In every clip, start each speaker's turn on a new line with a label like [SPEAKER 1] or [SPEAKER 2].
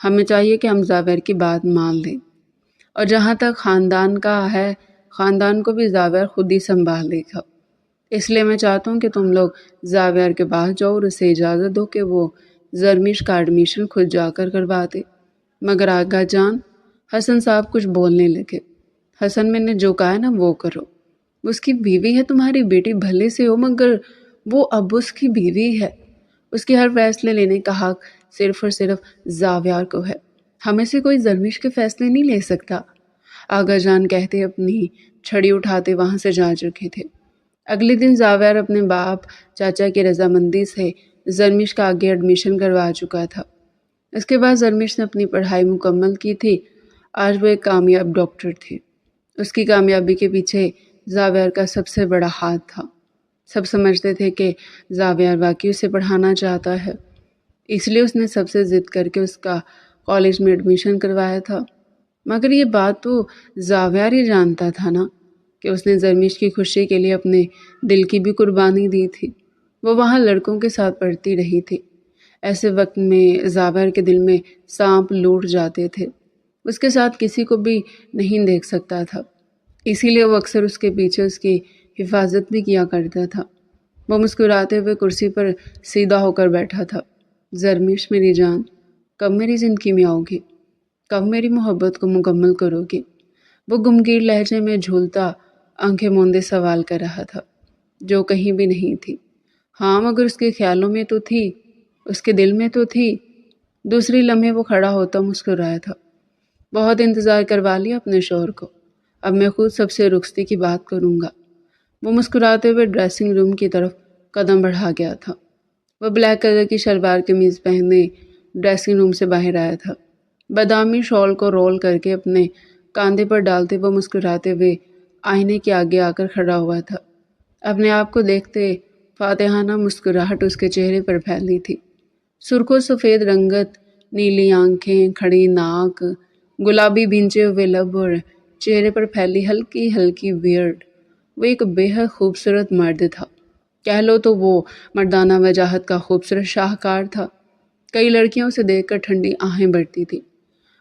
[SPEAKER 1] ہمیں چاہیے کہ ہم زاویار کی بات مان لیں، اور جہاں تک خاندان کا ہے، خاندان کو بھی زاویار خود ہی سنبھال لے گا۔ اس لیے میں چاہتا ہوں کہ تم لوگ زاویار کے پاس جاؤ اور اسے اجازت دو کہ وہ زرمیش کا ایڈمیشن خود جا کر کروا دے۔ مگر آغا جان، حسن صاحب کچھ بولنے لگے۔ حسن، میں نے جو کہا ہے نا وہ کرو۔ اس کی بیوی ہے تمہاری بیٹی، بھلے سے ہو مگر وہ اب اس کی بیوی ہے۔ اس کی ہر فیصلے لینے کا حق صرف اور صرف زاویار کو ہے، ہمیں سے کوئی زرمیش کے فیصلے نہیں لے سکتا۔ آغا جان کہتے اپنی چھڑی اٹھاتے وہاں سے جا چکے تھے۔ اگلے دن زاویار اپنے باپ چاچا کی رضامندی سے زرمیش کا آگے ایڈمیشن کروا چکا تھا۔ اس کے بعد زرمیش نے اپنی پڑھائی مکمل کی تھی۔ آج وہ ایک کامیاب ڈاکٹر تھے۔ اس کی کامیابی کے پیچھے زاویار کا سب سے بڑا ہاتھ تھا۔ سب سمجھتے تھے کہ زاویار واقعی اسے پڑھانا چاہتا ہے، اس لیے اس نے سب سے ضد کر کے اس کا کالج میں ایڈمیشن کروایا تھا۔ مگر یہ بات تو زاویار ہی جانتا تھا نا کہ اس نے زرمیش کی خوشی کے لیے اپنے دل کی بھی قربانی دی تھی۔ وہ وہاں لڑکوں کے ساتھ پڑھتی رہی تھی۔ ایسے وقت میں زاویار کے دل میں سانپ لوٹ جاتے تھے۔ اس کے ساتھ کسی کو بھی نہیں دیکھ سکتا تھا، اسی لیے وہ اکثر اس کے پیچھے اس کی حفاظت بھی کیا کرتا تھا۔ وہ مسکراتے ہوئے کرسی پر سیدھا ہو کر بیٹھا تھا۔ زرمیش میری جان، کب میری زندگی میں آؤ گی؟ کب میری محبت کو مکمل کرو گی؟ وہ گمگیر لہجے میں جھولتا آنکھیں موندے سوال کر رہا تھا، جو کہیں بھی نہیں تھی۔ ہاں مگر اس کے خیالوں میں تو تھی، اس کے دل میں تو تھی۔ دوسری لمحے وہ کھڑا ہوتا مسکرایا تھا۔ بہت انتظار کروا لیا اپنے شوہر کو، اب میں خود سب سے رخصتی کی بات کروں گا۔ وہ مسکراتے ہوئے ڈریسنگ روم کی طرف قدم بڑھا گیا تھا۔ وہ بلیک کلر کی شلوار قمیض پہنے ڈریسنگ روم سے باہر آیا تھا۔ بادامی شال کو رول کر کے اپنے کاندھے پر ڈالتے وہ مسکراتے ہوئے آئینے کے آگے آ کر کھڑا ہوا تھا۔ اپنے آپ کو دیکھتے فاتحانہ مسکراہٹ اس کے چہرے پر پھیلی تھی۔ سرخ و سفید رنگت، نیلی آنکھیں، کھڑی ناک، گلابی بھینچے ہوئے لب اور چہرے پر پھیلی ہلکی ہلکی بیئرڈ۔ وہ ایک بے حد خوبصورت مرد تھا، کہہ لو تو وہ مردانہ وجاہت کا خوبصورت شاہکار تھا۔ کئی لڑکیاں اسے دیکھ کر ٹھنڈی آہیں بھرتی تھی،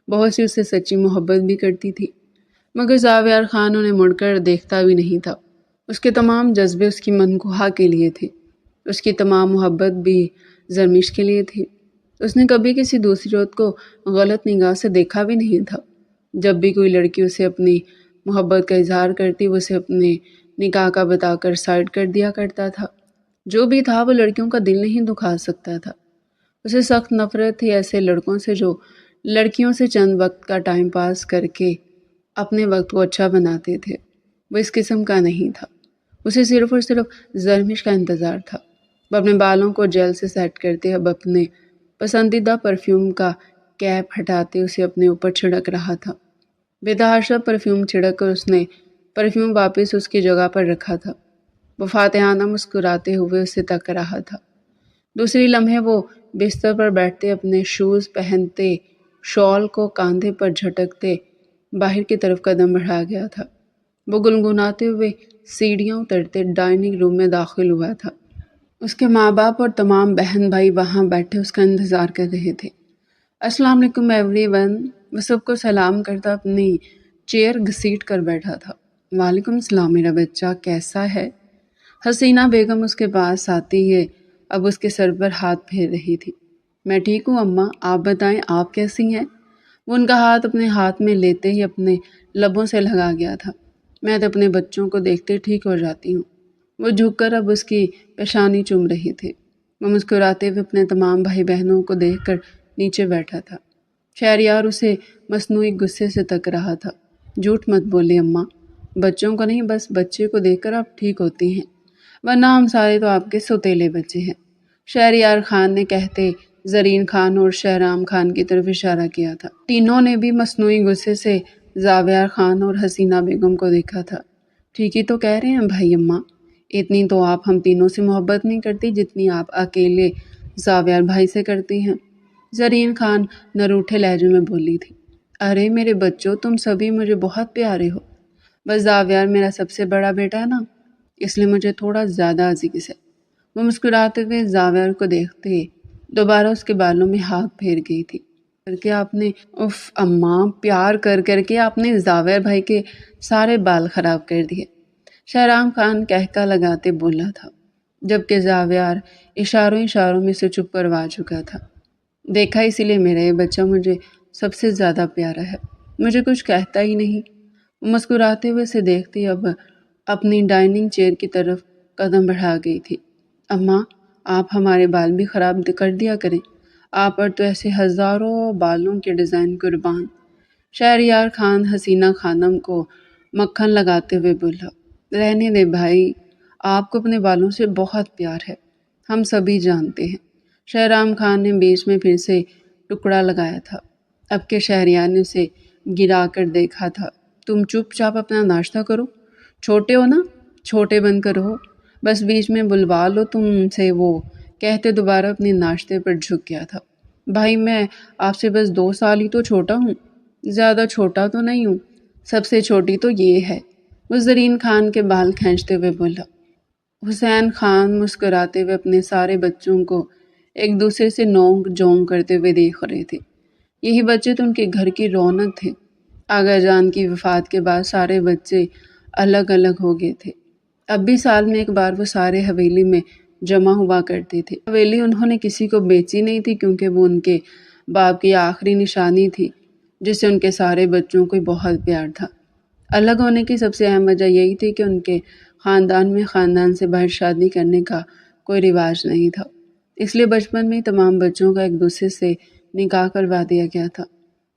[SPEAKER 1] بہت سی اسے سچی محبت بھی کرتی تھی، مگر زاویار خان انہیں مڑ کر دیکھتا بھی نہیں تھا۔ اس کے تمام جذبے اس کی منکوہا کے لیے تھے، اس کی تمام محبت بھی زرمیش کے لیے تھی۔ اس نے کبھی کسی دوسری عورت کو غلط نگاہ سے دیکھا بھی نہیں تھا۔ جب بھی کوئی لڑکی اسے اپنی محبت کا اظہار کرتی، وہ اسے اپنے نکاح کا بتا کر سائڈ کر دیا کرتا تھا۔ جو بھی تھا وہ لڑکیوں کا دل نہیں دکھا سکتا تھا۔ اسے سخت نفرت تھی ایسے لڑکوں سے جو لڑکیوں سے چند وقت کا ٹائم پاس کر کے اپنے وقت کو اچھا بناتے تھے۔ وہ اس قسم کا نہیں تھا۔ اسے صرف اور صرف زرمیش کا انتظار تھا۔ وہ اپنے بالوں کو جیل سے سیٹ کرتے اب اپنے پسندیدہ پرفیوم کا کیپ ہٹاتے اسے اپنے اوپر چھڑک رہا تھا۔ بےتحاشا پرفیوم چھڑک کر اس نے پرفیوم واپس اس کی جگہ پر رکھا تھا۔ وہ فاتحانہ مسکراتے ہوئے اسے تک رہا تھا۔ دوسری لمحے وہ بستر پر بیٹھتے اپنے شوز پہنتے شال کو کاندھے پر جھٹکتے باہر کی طرف قدم بڑھا گیا تھا۔ وہ گنگناتے ہوئے سیڑھیاں اترتے ڈائننگ روم میں داخل ہوا تھا۔ اس کے ماں باپ اور تمام بہن بھائی وہاں بیٹھے اس کا انتظار کر رہے تھے۔ السلام علیکم ایوری ون۔ وہ سب کو سلام کرتا اپنی چیئر گھسیٹ کر بیٹھا تھا۔ وعلیکم السلام میرا بچہ، کیسا ہے؟ حسینہ بیگم اس کے پاس آتی ہے اب اس کے سر پر ہاتھ پھیر رہی تھی۔ میں ٹھیک ہوں اماں، آپ بتائیں آپ کیسی ہیں؟ وہ ان کا ہاتھ اپنے ہاتھ میں لیتے ہی اپنے لبوں سے لگا گیا تھا۔ میں تو اپنے بچوں کو دیکھتے ٹھیک ہو جاتی ہوں۔ وہ جھک کر اب اس کی پیشانی چوم رہی تھی۔ وہ مسکراتے ہوئے اپنے تمام بھائی بہنوں کو دیکھ کر نیچے بیٹھا تھا۔ شہریار اسے مصنوعی غصے سے تک رہا تھا۔ جھوٹ مت بولے اماں، بچوں کو نہیں بس بچے کو دیکھ کر آپ ٹھیک ہوتی ہیں، ورنہ ہم سارے تو آپ کے سوتیلے بچے ہیں۔ شہریار خان نے کہتے زرین خان اور شہرام خان کی طرف اشارہ کیا تھا۔ تینوں نے بھی مصنوعی غصے سے زاویار خان اور حسینہ بیگم کو دیکھا تھا۔ ٹھیک ہی تو کہہ رہے ہیں بھائی اماں، اتنی تو آپ ہم تینوں سے محبت نہیں کرتی جتنی آپ اکیلے زاویار بھائی سے کرتی ہیں، زرین خان نروٹھے لہجے میں بولی تھی۔ ارے میرے بچوں، تم سبھی مجھے بہت پیارے ہو، بس زاویار میرا سب سے بڑا بیٹا ہے نا، اس لیے مجھے تھوڑا زیادہ عزیز ہے۔ وہ مسکراتے ہوئے زاویار کو دیکھتے دوبارہ اس کے بالوں میں ہاتھ پھیر گئی تھی۔ کر کے آپ نے اف اماں پیار کر کر کے آپ نے زاویر بھائی کے سارے بال خراب کر دیے، شہرام خان کہکا لگاتے بولا تھا، جبکہ زاویار اشاروں میں سے چپ کروا چکا تھا۔ دیکھا، اسی لیے میرا یہ بچہ مجھے سب سے زیادہ پیارا ہے، مجھے کچھ کہتا ہی نہیں۔ مسکراتے ہوئے سے دیکھتی اب اپنی ڈائننگ چیئر کی طرف قدم بڑھا گئی تھی۔ اماں، آپ ہمارے بال بھی خراب کر دیا کریں، آپ پر تو ایسے ہزاروں بالوں کے ڈیزائن قربان۔ شہریار خان حسینہ خانم کو مکھن لگاتے ہوئے بولا، رہنے دے بھائی، آپ کو اپنے بالوں سے بہت پیار ہے، ہم سبھی جانتے ہیں۔ شہرام خان نے بیچ میں پھر سے ٹکڑا لگایا تھا، اب کہ شہریار نے اسے گرا کر دیکھا تھا۔ تم چپ چاپ اپنا ناشتہ کرو، چھوٹے ہو نا، چھوٹے بن کر رہو، بس بیچ میں بلوا لو تم سے وہ، کہتے دوبارہ اپنے ناشتے پر جھک گیا تھا۔ بھائی، میں آپ سے بس 2 سال ہی تو چھوٹا ہوں، زیادہ چھوٹا تو نہیں ہوں، سب سے چھوٹی تو یہ ہے، وہ زرین خان کے بال کھینچتے ہوئے بولا۔ حسین خان مسکراتے ہوئے اپنے سارے بچوں کو ایک دوسرے سے نونک جھونک کرتے ہوئے دیکھ رہے تھے۔ یہی بچے تو ان کے گھر کی رونق تھے۔ آغا جان کی وفات کے بعد سارے بچے الگ الگ ہو گئے تھے، اب بھی سال میں ایک بار وہ سارے حویلی میں جمع ہوا کرتے تھے۔ حویلی انہوں نے کسی کو بیچی نہیں تھی، کیونکہ وہ ان کے باپ کی آخری نشانی تھی جس سے ان کے سارے بچوں کو بہت پیار تھا۔ الگ ہونے کی سب سے اہم وجہ یہی تھی کہ ان کے خاندان میں خاندان سے باہر شادی کرنے کا کوئی رواج نہیں تھا، اس لیے بچپن میں تمام بچوں کا ایک دوسرے سے نکاح کروا دیا گیا تھا۔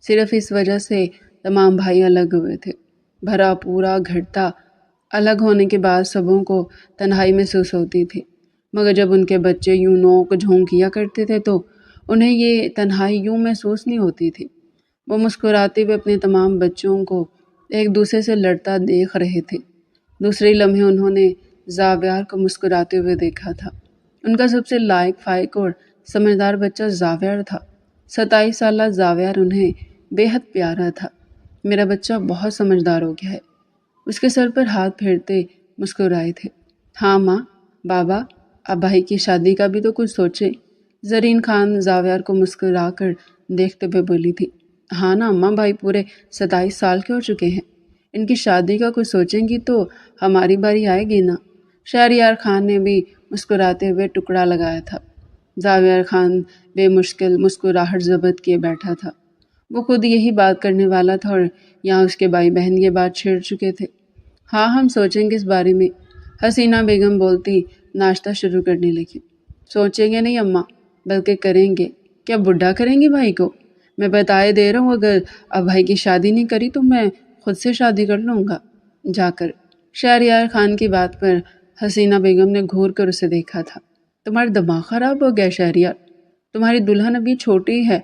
[SPEAKER 1] صرف اس وجہ سے تمام بھائی الگ ہوئے تھے۔ بھرا پورا گھر تھا۔ الگ ہونے کے بعد سبوں کو تنہائی محسوس ہوتی تھی، مگر جب ان کے بچے یوں نوک جھونک کیا کرتے تھے تو انہیں یہ تنہائی یوں محسوس نہیں ہوتی تھی۔ وہ مسکراتے ہوئے اپنے تمام بچوں کو ایک دوسرے سے لڑتا دیکھ رہے تھے۔ دوسرے لمحے انہوں نے زاویار کو مسکراتے ہوئے دیکھا تھا۔ ان کا سب سے لائق فائق اور سمجھدار بچہ زاویار تھا۔ 27 سالہ زاویار انہیں بے حد پیارا تھا۔ میرا بچہ بہت سمجھدار ہو گیا ہے، اس کے سر پر ہاتھ پھیرتے مسکرائے تھے۔ ہاں ماں، بابا، اب بھائی کی شادی کا بھی تو کچھ سوچے۔ زرین خان زاویار کو مسکرا کر دیکھتے ہوئے بولی تھی۔ ہاں نا اماں، بھائی پورے 27 سال کے ہو چکے ہیں، ان کی شادی کا کچھ سوچیں گی تو ہماری باری آئے گی نا۔ شہریار خان نے بھی مسکراتے ہوئے ٹکڑا لگایا تھا۔ زاویار خان بے مشکل مسکراہٹ ضبط کیے بیٹھا تھا۔ وہ خود یہی بات کرنے والا تھا اور یہاں اس کے بھائی بہن یہ بات چھیڑ چکے تھے۔ ہاں، ہم سوچیں گے اس بارے میں، حسینہ بیگم بولتی ناشتہ شروع کرنے لگی۔ سوچیں گے نہیں اماں، بلکہ کریں گے۔ کیا بڈھا کریں گے بھائی کو؟ میں بتائے دے رہا ہوں، اگر اب بھائی کی شادی نہیں کری تو میں خود سے شادی کر لوں گا جا کر۔ شہریار خان کی بات پر حسینہ بیگم نے گھور کر اسے دیکھا تھا۔ تمہارا دماغ خراب ہو گیا شہریار، تمہاری دلہن ابھی چھوٹی ہے۔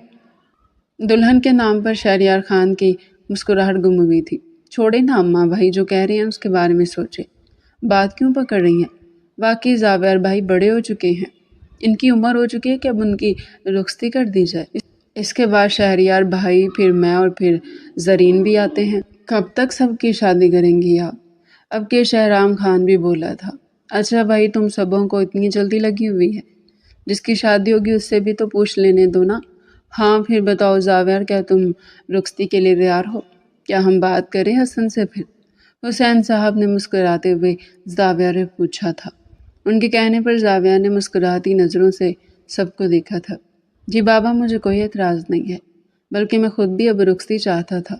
[SPEAKER 1] دلہن کے نام پر شہریار خان کی مسکراہٹ گم ہوئی تھی۔ چھوڑے نا اماں، بھائی جو کہہ رہے ہیں اس کے بارے میں سوچے، بات کیوں پکڑ رہی ہیں؟ واقعی زاویار بھائی بڑے ہو چکے ہیں، ان کی عمر ہو چکی ہے کہ اب ان کی رخصتی کر دی جائے۔ اس کے بعد شہریار بھائی، پھر میں اور پھر زرین بھی آتے ہیں۔ کب تک سب کی شادی کریں گی آپ؟ اب کہ شہرام خان بھی بولا تھا۔ اچھا بھائی، تم سبوں کو اتنی جلدی لگی ہوئی ہے، جس کی شادی ہوگی اس سے بھی تو پوچھ لینے دو نا۔ ہاں پھر بتاؤ زاویار، کیا تم رخصتی کے لیے تیار ہو؟ کیا ہم بات کریں حسن سے پھر؟ حسین صاحب نے مسکراتے ہوئے زاویار سے پوچھا تھا۔ ان کے کہنے پر زاویار نے مسکراتی نظروں سے سب کو دیکھا تھا۔ جی بابا، مجھے کوئی اعتراض نہیں ہے، بلکہ میں خود بھی اب رخصتی چاہتا تھا۔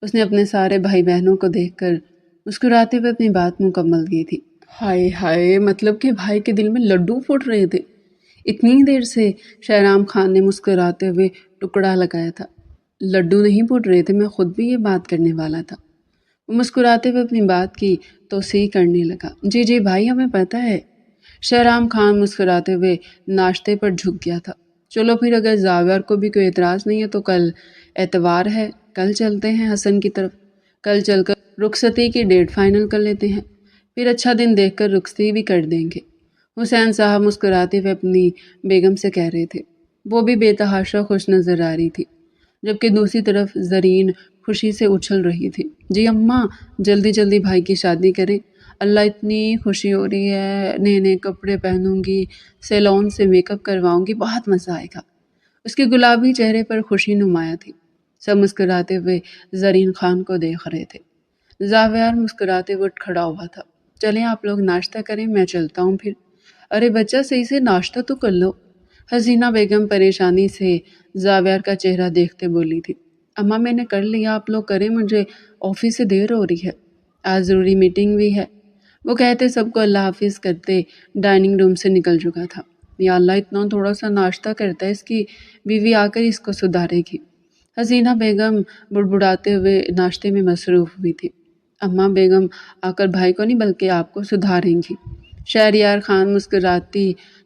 [SPEAKER 1] اس نے اپنے سارے بھائی بہنوں کو دیکھ کر مسکراتے ہوئے اپنی بات مکمل کی تھی۔ ہائے ہائے، مطلب کہ بھائی کے دل میں لڈو پھوٹ رہے تھے۔ اتنی دیر سے شہرام خان نے مسکراتے ہوئے ٹکڑا لگایا تھا۔ لڈو نہیں پھوٹ رہے تھے، میں خود بھی یہ بات کرنے والا تھا۔ وہ مسکراتے ہوئے اپنی بات کی توسیع کرنے لگا۔ جی جی بھائی، ہمیں پتہ ہے۔ شہرام خان مسکراتے ہوئے ناشتے پر جھک گیا تھا۔ چلو پھر، اگر زاویار کو بھی کوئی اعتراض نہیں ہے تو کل اتوار ہے، کل چلتے ہیں حسن کی طرف۔ کل چل کر رخصتی کی ڈیٹ فائنل کر لیتے ہیں، پھر اچھا دن دیکھ کر رخصتی بھی کر دیں گے۔ حسین صاحب مسکراتے ہوئے اپنی بیگم سے کہہ رہے تھے۔ وہ بھی بے تحاشا خوش نظر آ رہی تھی، جبکہ دوسری طرف زرین خوشی سے اچھل رہی تھی۔ جی اماں، جلدی جلدی بھائی کی شادی کریں، اللہ اتنی خوشی ہو رہی ہے، نئے نئے کپڑے پہنوں گی، سیلون سے میک اپ کرواؤں گی، بہت مزہ آئے گا۔ اس کے گلابی چہرے پر خوشی نمایاں تھی۔ سب مسکراتے ہوئے زرین خان کو دیکھ رہے تھے۔ زاویار مسکراتے ہوئے اٹھ کھڑا ہوا تھا۔ چلیں آپ لوگ ناشتہ کریں، میں چلتا ہوں پھر۔ ارے بچہ صحیح سے ناشتہ تو کر لو۔ حسینہ بیگم پریشانی سے زاویار کا چہرہ دیکھتے بولی تھی۔ اماں میں نے کر لیا، آپ لوگ کریں، مجھے آفس سے دیر ہو رہی ہے، آج ضروری میٹنگ بھی ہے۔ وہ کہتے سب کو اللہ حافظ کرتے ڈائننگ روم سے نکل چکا تھا۔ یا اللہ اتنا تھوڑا سا ناشتہ کرتا ہے، اس کی بیوی آ کر اس کو سدھارے گی۔ حسینہ بیگم بڑبڑاتے ہوئے ناشتے میں مصروف ہوئی تھی۔ اماں بیگم آ کر بھائی کو نہیں بلکہ آپ کو سدھاریں گی۔ شہریار خان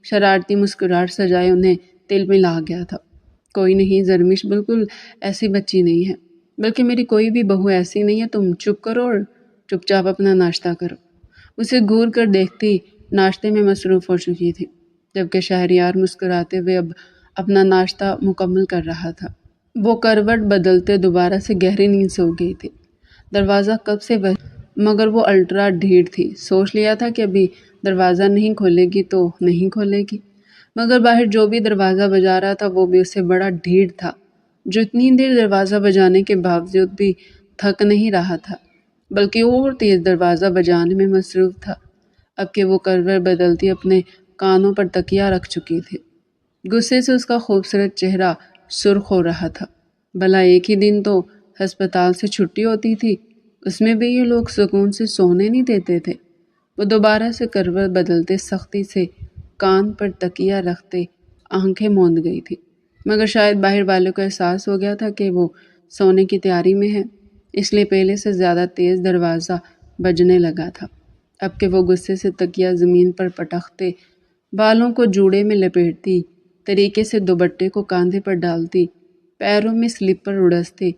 [SPEAKER 1] شرارتی مسکراہٹ سجائے انہیں تل میں لا گیا تھا۔ کوئی نہیں، زرمش بالکل ایسی بچی نہیں ہے، بلکہ میری کوئی بھی بہو ایسی نہیں ہے۔ تم چپ کرو اور چپ چاپ اپنا ناشتہ کرو۔ اسے گور کر دیکھتی ناشتے میں مصروف ہو چکی تھی، جبکہ شہریار مسکراتے ہوئے اب اپنا ناشتہ مکمل کر رہا تھا۔ وہ کروٹ بدلتے دوبارہ سے گہری نیند سے اٹھ گئی تھی۔ دروازہ کب سے مگر وہ الٹرا ڈھیٹ تھی، سوچ لیا تھا کہ ابھی دروازہ نہیں کھولے گی تو نہیں کھولے گی، مگر باہر جو بھی دروازہ بجا رہا تھا وہ بھی اس سے بڑا ڈھیٹ تھا، جو اتنی دیر دروازہ بجانے کے باوجود بھی تھک نہیں رہا تھا، بلکہ اور تیز دروازہ بجانے میں مصروف تھا، اب کہ وہ کروٹ بدلتی اپنے کانوں پر تکیہ رکھ چکی تھی۔ غصے سے اس کا خوبصورت چہرہ سرخ ہو رہا تھا۔ بھلا ایک ہی دن تو ہسپتال سے چھٹی ہوتی تھی، اس میں بھی یہ لوگ سکون سے سونے نہیں دیتے تھے۔ وہ دوبارہ سے کروٹ بدلتے سختی سے کان پر تکیہ رکھتے آنکھیں موند گئی تھی، مگر شاید باہر والوں کو احساس ہو گیا تھا کہ وہ سونے کی تیاری میں ہے، اس لیے پہلے سے زیادہ تیز دروازہ بجنے لگا تھا۔ اب کہ وہ غصے سے تکیہ زمین پر پٹکتے، بالوں کو جوڑے میں لپیٹتی، طریقے سے دوپٹے کو کاندھے پر ڈالتی، پیروں میں سلیپر اڑستے،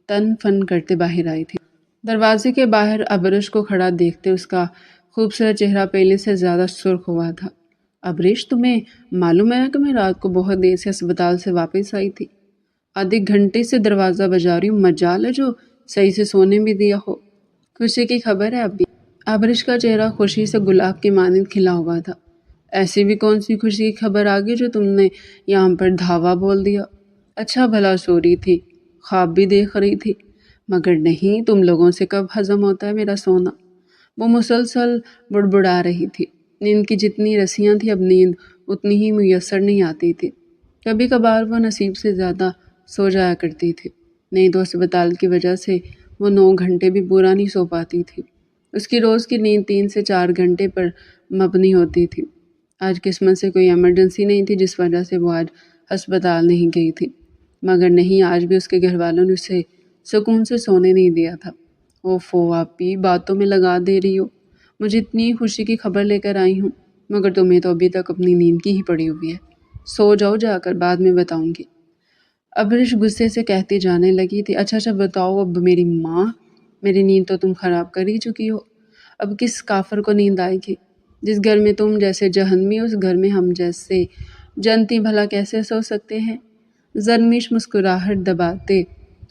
[SPEAKER 1] تن فن کرتے باہر آئی تھی۔ دروازے کے باہر ابرش کو کھڑا دیکھتے اس کا خوبصورت چہرہ پہلے سے زیادہ سرخ ہوا تھا۔ ابرش، تمہیں معلوم ہے کہ میں رات کو بہت دیر سے اسپتال سے واپس آئی تھی، آدھے گھنٹے سے دروازہ بجا رہی ہوں، مجال ہے جو صحیح سے سونے بھی دیا ہو۔ خوشی کی خبر ہے ابھی؟ ابرش کا چہرہ خوشی سے گلاب کی مانند کھلا ہوا تھا۔ ایسی بھی کون سی خوشی کی خبر آگئی جو تم نے یہاں پر دھاوا بول دیا؟ اچھا بھلا سو رہی تھی، خواب بھی دیکھ رہی تھی، مگر نہیں، تم لوگوں سے کب ہضم ہوتا ہے میرا سونا۔ وہ مسلسل بڑبڑا رہی تھی۔ نیند کی جتنی رسیاں تھیں اب نیند اتنی ہی میسر نہیں آتی تھی۔ کبھی کبھار وہ نصیب سے زیادہ سو جایا کرتی تھی، نہیں تو اسپتال کی وجہ سے وہ 9 گھنٹے بھی پورا نہیں سو پاتی تھی۔ اس کی روز کی نیند 3 سے 4 گھنٹے پر مبنی ہوتی تھی۔ آج قسمت سے کوئی ایمرجنسی نہیں تھی جس وجہ سے وہ آج ہسپتال نہیں گئی تھی، مگر نہیں، آج بھی اس کے گھر والوں نے اسے سکون سے سونے نہیں دیا تھا۔ اوفو آپی، باتوں میں لگا دے رہی ہو، مجھے اتنی خوشی کی خبر لے کر آئی ہوں، مگر تمہیں تو ابھی تک اپنی نیند کی ہی پڑی ہوئی ہے، سو جاؤ جا کر، بعد میں بتاؤں گی۔ ابرش غصے سے کہتی جانے لگی تھی۔ اچھا بتاؤ اب میری ماں، میری نیند تو تم خراب کر ہی چکی ہو، اب کس کافر کو نیند آئے گی؟ جس گھر میں تم جیسے جہنمی، اس گھر میں ہم جیسے جنتی بھلا کیسے سو سکتے ہیں؟ زرمش مسکراہٹ دباتے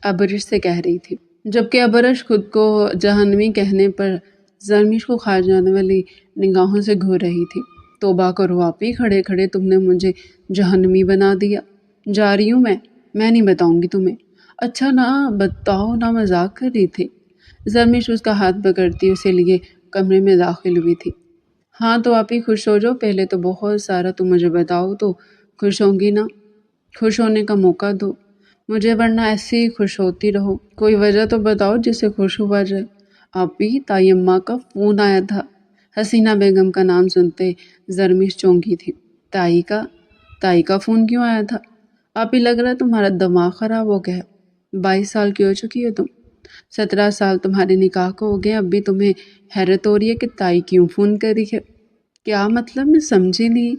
[SPEAKER 1] ابرش سے کہہ رہی تھی، جبکہ ابرش خود کو جہنمی کہنے پر زرمش کو کھا جانے والی نگاہوں سے گھور رہی تھی۔ توبہ کرو آپی، کھڑے کھڑے تم نے مجھے جہنمی بنا دیا۔ جا رہی ہوں میں نہیں بتاؤں گی تمہیں۔ اچھا نہ بتاؤ نا، مذاق کر رہی تھی۔ زرمش اس کا ہاتھ پکڑتی اسے لیے کمرے میں داخل ہوئی تھی۔ ہاں تو آپی خوش ہو جاؤ، پہلے تو بہت سارا تم مجھے بتاؤ تو خوش ہوں گی نا، خوش ہونے کا موقع دو مجھے، ورنہ ایسے ہی خوش ہوتی رہو، کوئی وجہ تو بتاؤ جس سے خوش ہوا جائے۔ آپی، تائی اماں کا فون آیا تھا۔ حسینہ بیگم کا نام سنتے زرمش چونکی تھی۔ تائی کا فون کیوں آیا تھا؟ آپی، لگ رہا ہے تمہارا دماغ خراب ہو گیا ہے، 22 سال کی ہو چکی ہو تم، 17 سال تمہارے نکاح کو ہو گئے، اب بھی تمہیں حیرت ہو رہی ہے کہ تائی کیوں فون کری ہے؟ کیا مطلب؟ میں سمجھی نہیں۔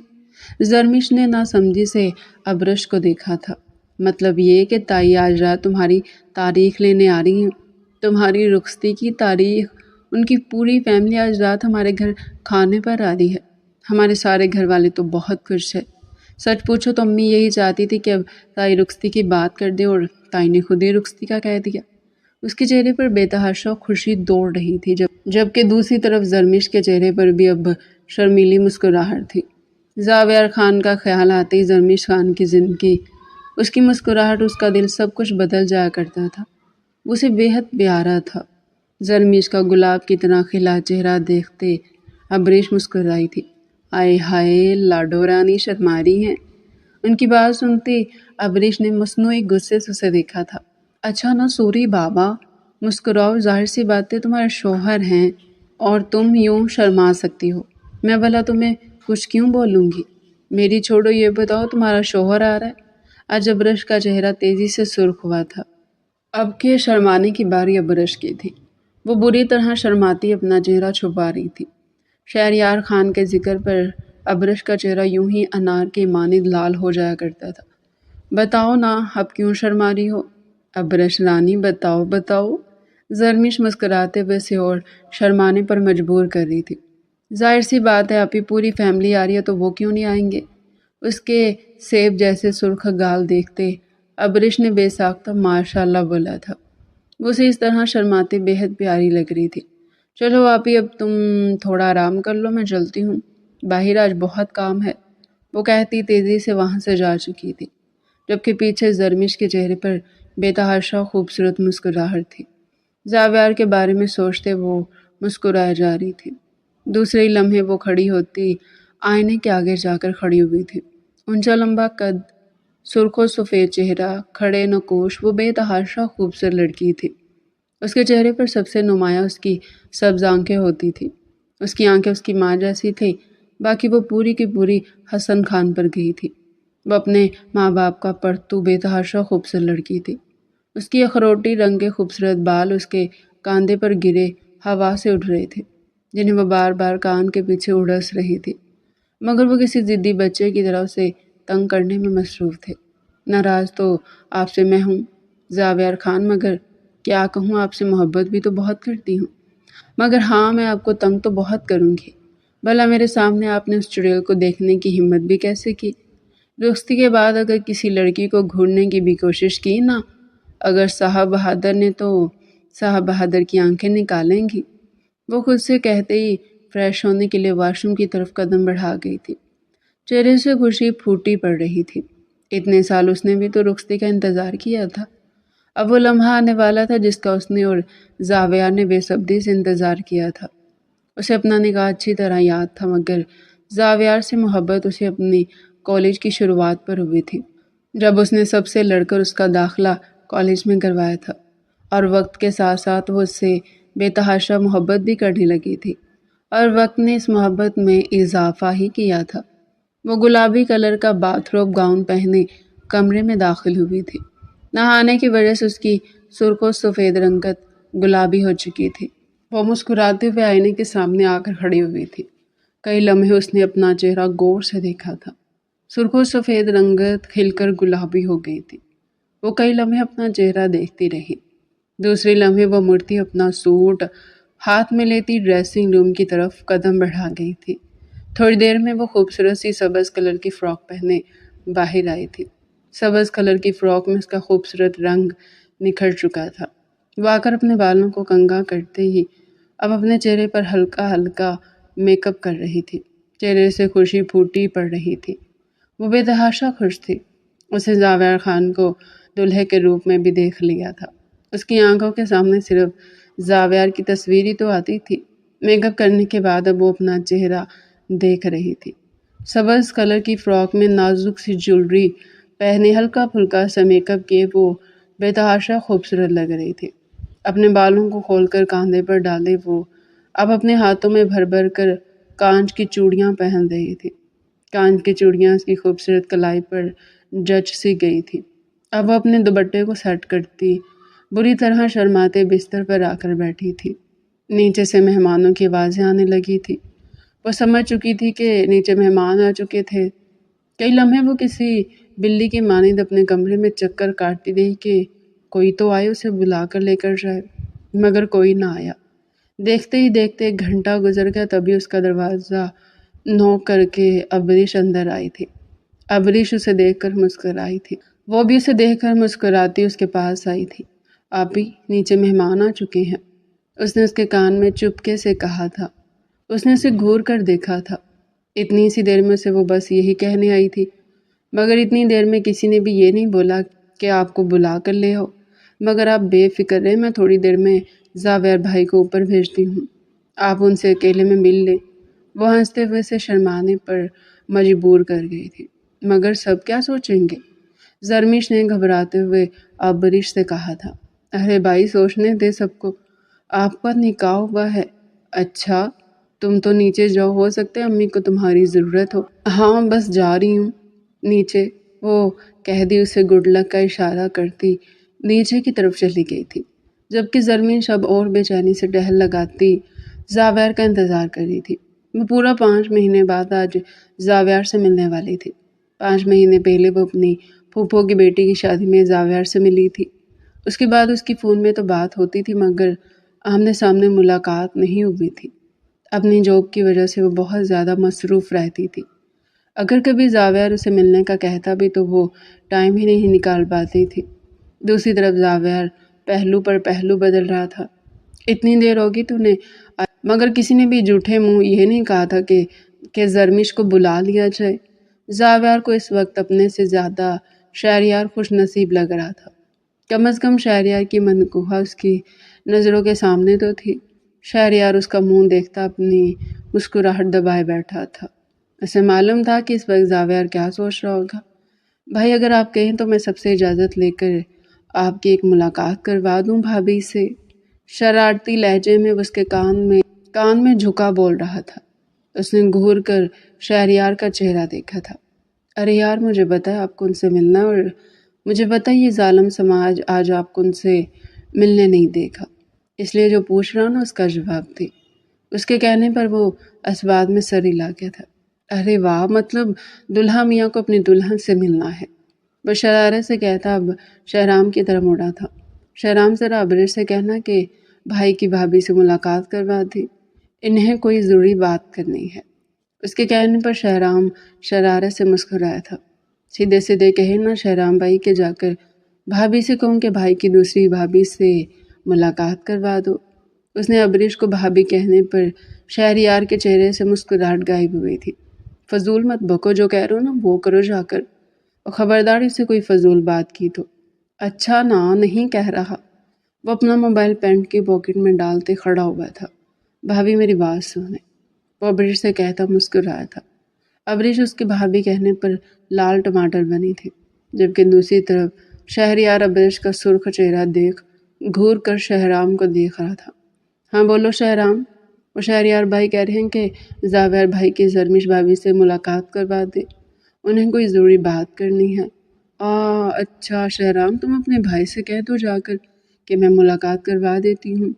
[SPEAKER 1] زرمش نے ناسمجھی سے ابرش کو دیکھا تھا۔ مطلب یہ کہ تائی آج رات تمہاری تاریخ لینے آ رہی ہیں، تمہاری رخصتی کی تاریخ۔ ان کی پوری فیملی آج رات ہمارے گھر کھانے پر آ رہی ہے۔ ہمارے سارے گھر والے تو بہت خوش ہیں۔ سچ پوچھو تو امی یہی چاہتی تھی کہ اب تائی رخصتی کی بات کر دے، اور تائی نے خود ہی رخصتی کا کہہ دیا۔ اس کے چہرے پر بے تحاشا خوشی دوڑ رہی تھی، جبکہ دوسری طرف زرمش کے چہرے پر بھی اب شرمیلی مسکراہٹ تھی۔ زاویار خان کا خیال آتے ہی زرمش خان کی زندگی اس کی مسکراہٹ، اس کا دل، سب کچھ بدل جایا کرتا تھا۔ وہ اسے بے حد پیارا تھا۔ زرمیش کا گلاب کی طرح کھلا چہرہ دیکھتے ابریش مسکرائی تھی۔ آئے ہائے، لاڈو رانی شرما رہی ہیں۔ ان کی بات سنتے ابریش نے مصنوعی غصے سے اسے دیکھا تھا۔ اچھا نا سوری بابا، مسکراؤ، ظاہر سی بات ہے تمہارے شوہر ہیں اور تم یوں شرما سکتی ہو۔ میں بھلا تمہیں کچھ کیوں بولوں گی؟ میری چھوڑو، یہ بتاؤ تمہارا شوہر آ رہا ہے؟ آج ابرش کا چہرہ تیزی سے سرخ ہوا تھا۔ اب کے شرمانے کی باری ابرش کی تھی۔ وہ بری طرح شرماتی اپنا چہرہ چھپا رہی تھی۔ شہریار خان کے ذکر پر ابرش کا چہرہ یوں ہی انار کے مانند لال ہو جایا کرتا تھا۔ بتاؤ نا، اب کیوں شرما رہی ہو؟ ابرش رانی بتاؤ بتاؤ۔ زرمیش مسکراتے ہوئے اسے اور شرمانے پر مجبور کر رہی تھی۔ ظاہر سی بات ہے، آپ کی پوری فیملی آ رہی ہے تو وہ کیوں نہیں آئیں گے؟ اس کے سیب جیسے سرخ گال دیکھتے ابرش نے بے ساختہ ماشاء اللہ بولا تھا۔ وہ اسے اس طرح شرماتے بے حد پیاری لگ رہی تھی۔ چلو آپ ہی، اب تم تھوڑا آرام کر لو، میں چلتی ہوں، باہر آج بہت کام ہے، وہ کہتی تیزی سے وہاں سے جا چکی تھی، جبکہ پیچھے زرمیش کے چہرے پر بے تحاشا خوبصورت مسکراہٹ تھی۔ زاویار کے بارے میں سوچتے وہ مسکرائے جا رہی تھی۔ دوسرے ہی لمحے وہ کھڑی ہوتی آئینے کے آگے جا کر کھڑی ہوئی تھی۔ اونچا لمبا قد، سرخ و سفید چہرہ، کھڑے نقوش، وہ بے تحاشا خوبصورت لڑکی تھی۔ اس کے چہرے پر سب سے نمایاں اس کی سبز آنکھیں ہوتی تھی۔ اس کی آنکھیں اس کی ماں جیسی تھی، باقی وہ پوری کی پوری حسن خان پر گئی تھی۔ وہ اپنے ماں باپ کا پرتو بے تحاشا خوبصورت لڑکی تھی۔ اس کی اخروٹی رنگ کے خوبصورت بال اس کے کاندھے پر گرے ہوا سے اٹھ رہے تھے، جنہیں وہ بار بار کان کے پیچھے اڑس رہی تھی، مگر وہ کسی ضدی بچے کی طرح اسے تنگ کرنے میں مصروف تھے۔ ناراض تو آپ سے میں ہوں زاویار خان، مگر کیا کہوں، آپ سے محبت بھی تو بہت کرتی ہوں، مگر ہاں، میں آپ کو تنگ تو بہت کروں گی۔ بھلا میرے سامنے آپ نے اس چڑیل کو دیکھنے کی ہمت بھی کیسے کی؟ رخصتی کے بعد اگر کسی لڑکی کو گھورنے کی بھی کوشش کی نا، اگر صاحب بہادر نے تو صاحب بہادر کی آنکھیں نکالیں گی۔ وہ خود سے کہتے ہی فریش ہونے کے لیے واش روم کی طرف قدم بڑھا گئی تھی۔ چہرے سے خوشی پھوٹی پڑ رہی تھی۔ اتنے سال اس نے بھی تو رخصتی کا انتظار کیا تھا۔ اب وہ لمحہ آنے والا تھا جس کا اس نے اور زاویار نے بے صبری سے انتظار کیا تھا۔ اسے اپنا نکاح اچھی طرح یاد تھا، مگر زاویار سے محبت اسے اپنی کالج کی شروعات پر ہوئی تھی، جب اس نے سب سے لڑ کر اس کا داخلہ کالج میں کروایا تھا، اور وقت کے ساتھ ساتھ وہ اس سے بے تحاشا محبت بھی کرنے لگی تھی، اور وقت نے اس محبت میں اضافہ ہی کیا تھا۔ وہ گلابی کلر کا باتھ روب گاؤن پہنے کمرے میں داخل ہوئی تھی۔ نہانے کی وجہ سے اس کی سرخ و سفید رنگت گلابی ہو چکی تھی۔ وہ مسکراتے ہوئے آئینے کے سامنے آ کر کھڑی ہوئی تھی۔ کئی لمحے اس نے اپنا چہرہ غور سے دیکھا تھا۔ سرخ و سفید رنگت کھل کر گلابی ہو گئی تھی۔ وہ کئی لمحے اپنا چہرہ دیکھتی رہی۔ دوسرے لمحے وہ مڑتی اپنا سوٹ ہاتھ میں لیتی ڈریسنگ روم کی طرف قدم بڑھا گئی تھی۔ تھوڑی دیر میں وہ خوبصورت سی سبز کلر کی فراک پہنے باہر آئی تھی۔ سبز کلر کی فراک میں اس کا خوبصورت رنگ نکھر چکا تھا۔ وہ آ کر اپنے بالوں کو کنگھا کرتے ہی اب اپنے چہرے پر ہلکا ہلکا میک اپ کر رہی تھی۔ چہرے سے خوشی پھوٹی پڑ رہی تھی۔ وہ بے تحاشا خوش تھی۔ اسے زاویار خان کو دلہے کے روپ میں بھی دیکھ لیا تھا۔ اس کی آنکھوں کے سامنے صرف زاویار کی تصویر ہی تو آتی تھی۔ میک اپ کرنے کے بعد اب وہ اپنا چہرہ دیکھ رہی تھی۔ سبز کلر کی فراک میں نازک سی جولری پہنے ہلکا پھلکا سا میک اپ کیے وہ بے تحاشا خوبصورت لگ رہی تھی۔ اپنے بالوں کو کھول کر کاندھے پر ڈالے وہ اب اپنے ہاتھوں میں بھر بھر کر کانچ کی چوڑیاں پہن رہی تھی۔ کانچ کی چوڑیاں اس کی خوبصورت کلائی پر جچ سی گئی تھی۔ اب وہ اپنے دوپٹے کو سیٹ کرتی بری طرح شرماتے بستر پر آ کر بیٹھی تھی۔ نیچے سے مہمانوں کی آوازیں آنے لگی تھی۔ وہ سمجھ چکی تھی کہ نیچے مہمان آ چکے تھے۔ کئی لمحے وہ کسی بلی کی مانند اپنے کمرے میں چکر کاٹتی رہی کہ کوئی تو آئے اسے بلا کر لے کر جائے، مگر کوئی نہ آیا۔ دیکھتے ہی دیکھتے 1 گھنٹہ گزر گیا، تبھی اس کا دروازہ نوک کر کے ابریش اندر آئی تھی۔ ابریش اسے دیکھ کر مسکرائی تھی۔ وہ بھی اسے دیکھ کر مسکراتی اس کے پاس آئی تھی۔ آپی، نیچے مہمان آ چکے ہیں، اس نے اس کے کان میں چپکے سے کہا تھا۔ اس نے اسے گھور کر دیکھا تھا۔ اتنی سی دیر میں اسے وہ بس یہی کہنے آئی تھی۔ مگر اتنی دیر میں کسی نے بھی یہ نہیں بولا کہ آپ کو بلا کر لے آؤ۔ مگر آپ بے فکر رہیں، میں تھوڑی دیر میں زاویار بھائی کو اوپر بھیجتی ہوں، آپ ان سے اکیلے میں مل لیں۔ وہ ہنستے ہوئے سے شرمانے پر مجبور کر گئی تھی۔ مگر سب کیا سوچیں گے؟ زرمیش نے گھبراتے ہوئے عبریش سے کہا تھا۔ ارے بھائی سوچنے دے سب کو، آپ کا نکاح ہوا ہے۔ اچھا تم تو نیچے جاؤ، ہو سکتا ہے امی کو تمہاری ضرورت ہو۔ ہاں بس جا رہی ہوں نیچے، وہ کہہ دی اسے گڈ لک کا اشارہ کرتی نیچے کی طرف چلی گئی تھی، جبکہ زرمیش اب اور بے چینی سے ٹہل لگاتی زاویار کا انتظار کر رہی تھی۔ وہ پورا 5 مہینے بعد آج زاویار سے ملنے والی تھی۔ 5 مہینے پہلے وہ اپنی پھوپھو کی بیٹی کی شادی میں زاویار سے ملی تھی۔ اس کے بعد اس کی فون میں تو بات ہوتی تھی، مگر آمنے سامنے ملاقات نہیں ہوئی تھی۔ اپنی جاب کی وجہ سے وہ بہت زیادہ مصروف رہتی تھی۔ اگر کبھی زاویار اسے ملنے کا کہتا بھی تو وہ ٹائم ہی نہیں نکال پاتی تھی۔ دوسری طرف زاویار پہلو پر پہلو بدل رہا تھا۔ اتنی دیر ہوگی تو نے، مگر کسی نے بھی جھوٹے منہ یہ نہیں کہا تھا کہ زرمیش کو بلا لیا جائے۔ زاویار کو اس وقت اپنے سے زیادہ شہریار خوش نصیب لگ رہا تھا۔ کم از کم شہریار کی منقوہ اس کی نظروں کے سامنے تو تھی۔ شہریار اس کا منہ دیکھتا اپنی مسکراہٹ دبائے بیٹھا تھا۔ اسے معلوم تھا کہ اس وقت زاویار کیا سوچ رہا ہوگا۔ بھائی اگر آپ کہیں تو میں سب سے اجازت لے کر آپ کی ایک ملاقات کروا دوں بھابھی سے۔ شرارتی لہجے میں اس کے کان میں جھکا بول رہا تھا۔ اس نے گھور کر شہریار کا چہرہ دیکھا تھا۔ ارے یار مجھے بتا آپ کو ان سے ملنا، اور مجھے بتا یہ ظالم سماج آج آپ کو ان سے ملنے نہیں دے گا، اس لیے جو پوچھ رہا نا اس کا جواب دے۔ اس کے کہنے پر وہ اسباب میں سر ہلا گیا تھا۔ ارے واہ، مطلب دلہا میاں کو اپنی دلہن سے ملنا ہے؟ وہ شرارت سے کہتا اب شہرام کی طرف مڑا تھا۔ شہرام ذرا عبریش سے کہنا کہ بھائی کی بھابھی سے ملاقات کروا دی، انہیں کوئی ضروری بات کرنی ہے۔ اس کے کہنے پر شہرام شرارت سے مسکرایا تھا۔ سیدھے سیدھے کہے نا شہرام بھائی کے جا کر بھابھی سے کہوں کہ بھائی کی دوسری بھابھی سے ملاقات کروا دو۔ اس نے عبریش کو بھابھی کہنے پر شہریار کے چہرے سے مسکراہٹ غائب ہوئی تھی۔ فضول مت بکو، جو کہہ رہے ہو نا وہ کرو جا کر، اور خبردار اس سے کوئی فضول بات کی تو۔ اچھا نا نہیں کہہ رہا۔ وہ اپنا موبائل پینٹ کی پاکٹ میں ڈالتے کھڑا ہوا تھا۔ بھابھی میری بات سنے، وہ عبریش سے کہتا مسکرایا تھا۔ عبریش اس کی بھابھی کہنے پر لال ٹماٹر بنی تھی، جبکہ دوسری طرف شہریار عبریش کا سرخ چہرہ دیکھ گھور کر شہرام کو دیکھ رہا تھا۔ ہاں بولو شہرام، وہ شہریار بھائی کہہ رہے ہیں کہ زاویار بھائی کی زرمیش بھابھی سے ملاقات کروا دے، انہیں کوئی ضروری بات کرنی ہے۔ اچھا شہرام، تم اپنے بھائی سے کہہ دو جا کر کہ میں ملاقات کروا دیتی ہوں۔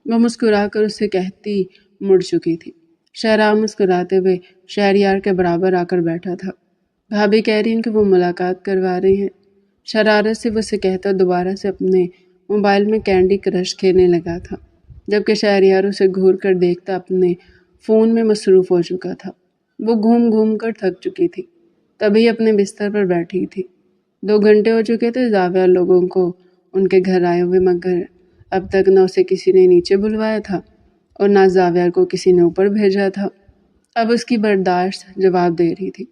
[SPEAKER 1] وہ مسکرا کر اس سے کہتی مڑ چکی تھی۔ شہرام مسکراتے ہوئے شہریار کے برابر آ کر بیٹھا تھا۔ بھابھی کہہ رہی ہیں کہ وہ ملاقات کروا رہی ہیں۔ شرارت سے وہ اسے کہتا دوبارہ سے اپنے موبائل میں کینڈی کرش کھیلنے لگا تھا، جبکہ شہریار اسے گھور کر دیکھتا اپنے فون میں مصروف ہو چکا تھا۔ وہ گھوم گھوم کر تھک چکی تھی، تبھی اپنے بستر پر بیٹھی تھی۔ 2 گھنٹے ہو چکے تھے زاویار لوگوں کو ان کے گھر آئے ہوئے، مگر اب تک نہ اسے کسی نے نیچے بلوایا تھا اور نہ زاویار کو کسی نے اوپر بھیجا تھا۔ اب اس کی برداشت جواب دے رہی تھی۔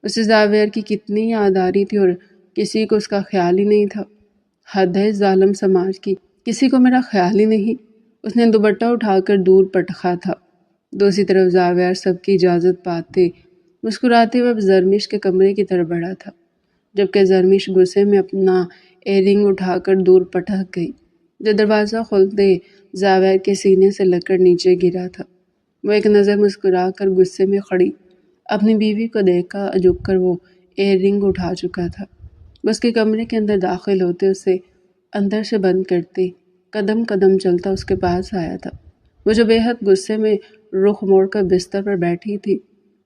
[SPEAKER 1] اسے زاویار کی کتنی یاد آ رہی تھی اور کسی کو اس کا خیال ہی نہیں تھا۔ حد ہے ظالم سماج کی، کسی کو میرا خیال ہی نہیں۔ اس نے دوپٹہ اٹھا کر دور پٹکا تھا۔ دوسری طرف زاویار سب کی اجازت پاتے مسکراتے ہوئے زرمیش کے کمرے کی طرف بڑھا تھا، جبکہ زرمیش غصے میں اپنا ایئر رنگ اٹھا کر دور پٹک گئی، جو دروازہ کھولتے زاویار کے سینے سے لگ کر نیچے گرا تھا۔ وہ ایک نظر مسکرا کر غصے میں کھڑی اپنی بیوی کو دیکھا، جھک کر وہ ایئر رنگ اٹھا چکا تھا۔ وہ اس کے کمرے کے اندر داخل ہوتے اسے اندر سے بند کرتے قدم قدم چلتا اس کے پاس آیا تھا۔ وہ جو بے حد غصے میں رخ موڑ کر بستر پر بیٹھی تھی،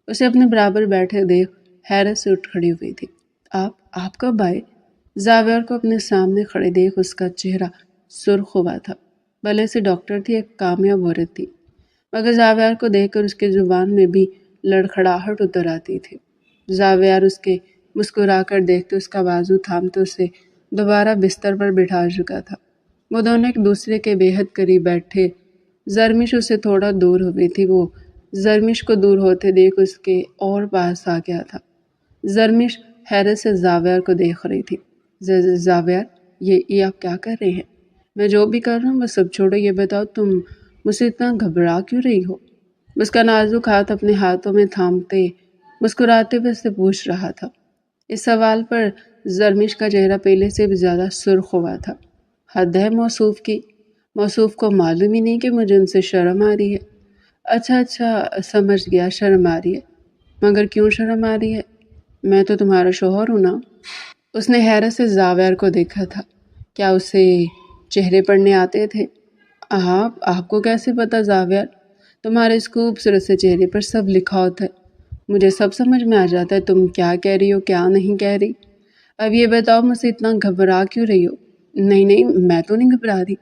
[SPEAKER 1] اسے اپنے برابر بیٹھے دیکھ حیرت سے اٹھ کھڑی ہوئی تھی۔ آپ کب آئے؟ زاویار کو اپنے سامنے کھڑے دیکھ اس کا چہرہ سرخ ہوا تھا۔ بھلے سے ڈاکٹر تھی، ایک کامیاب عورت تھی، مگر زاویار کو دیکھ کر اس کے زبان میں بھی لڑکھڑاہٹ اتر آتی تھی۔ زاویار اس کے مسکرا کر دیکھتے اس کا بازو تھامتے اسے دوبارہ بستر پر بٹھا چکا تھا۔ وہ دونوں ایک دوسرے کے بے حد قریب بیٹھے۔ زرمیش اس سے تھوڑا دور ہوئی تھی۔ وہ زرمیش کو دور ہوتے دیکھ اس کے اور پاس آ گیا تھا۔ زرمیش حیرت سے زاویار کو دیکھ رہی تھی۔ زاویار، یہ آپ کیا کر رہے ہیں؟ میں جو بھی کر رہا ہوں وہ سب چھوڑو، یہ بتاؤ تم مجھ سے اتنا گھبرا کیوں رہی ہو؟ اس کا نازک ہاتھ اپنے ہاتھوں میں تھامتے مسکراتے ہوئے اس سے پوچھ رہا تھا۔ اس سوال پر زرمش کا چہرہ پہلے سے بھی زیادہ سرخ ہوا تھا۔ حد ہے موصوف کی، موصوف کو معلوم ہی نہیں کہ مجھے ان سے شرم آ رہی ہے۔ اچھا سمجھ گیا، شرم آ رہی ہے، مگر کیوں شرم آ رہی ہے؟ میں تو تمہارا شوہر ہوں نا۔ اس نے حیرت سے زاویار کو دیکھا تھا۔ کیا اسے چہرے پڑھنے آتے تھے؟ آپ کو کیسے پتا زاویار؟ تمہارے اس خوبصورت سے چہرے پر سب لکھا ہوتا ہے، مجھے سب سمجھ میں آ جاتا ہے تم کیا کہہ رہی ہو کیا نہیں کہہ رہی۔ اب یہ بتاؤ مجھ سے اتنا گھبرا کیوں رہی ہو؟ نہیں میں تو نہیں گھبرا رہی،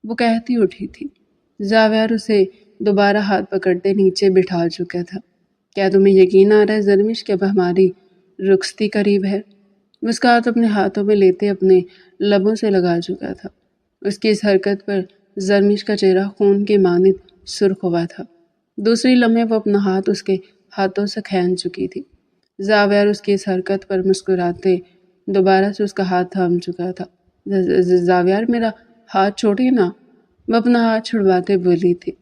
[SPEAKER 1] وہ کہتی اٹھی تھی۔ زاویار اسے دوبارہ ہاتھ پکڑتے نیچے بٹھا چکا تھا۔ کیا تمہیں یقین آ رہا ہے زرمش کہ اب ہماری رخصتی قریب ہے؟ اس کا ہاتھ اپنے ہاتھوں میں لیتے اپنے لبوں سے لگا چکا تھا۔ اس کی اس حرکت پر زرمش کا چہرہ خون کے مانند سرخ ہوا تھا۔ دوسری لمحے وہ اپنا ہاتھ اس کے ہاتھوں سے کھینچ چکی تھی۔ زاویار اس کی اس حرکت پر مسکراتے دوبارہ سے اس کا ہاتھ تھام چکا تھا۔ زاویار میرا ہاتھ چھوڑیے نا، وہ اپنا ہاتھ چھڑواتے بولی تھی۔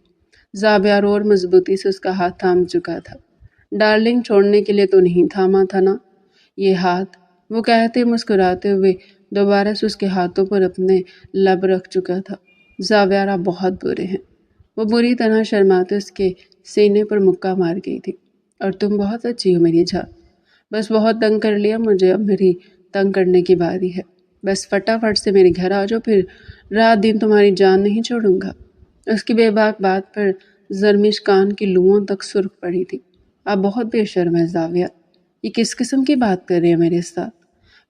[SPEAKER 1] زاویار اور مضبوطی سے اس کا ہاتھ تھام چکا تھا۔ ڈارلنگ، چھوڑنے کے لیے تو نہیں تھاما تھا نا یہ ہاتھ، وہ کہتے مسکراتے ہوئے دوبارہ سے اس کے ہاتھوں پر اپنے لب رکھ چکا تھا۔ زاویار آپ بہت برے ہیں، وہ بری طرح شرماتے اس کے سینے پر مکہ مار گئی تھی۔ اور تم بہت اچھی ہو میری جان، بس بہت تنگ کر لیا مجھے، اب میری تنگ کرنے کی باری ہے، بس فٹافٹ سے میرے گھر آ جاؤ، پھر رات دن تمہاری جان نہیں چھوڑوں گا۔ اس کی بے باک بات پر زرمش کان کی لوؤں تک سرخ پڑی تھی۔ آپ بہت بے شرم ہے زاویار، یہ کس قسم کی بات کر رہی ہے میرے ساتھ؟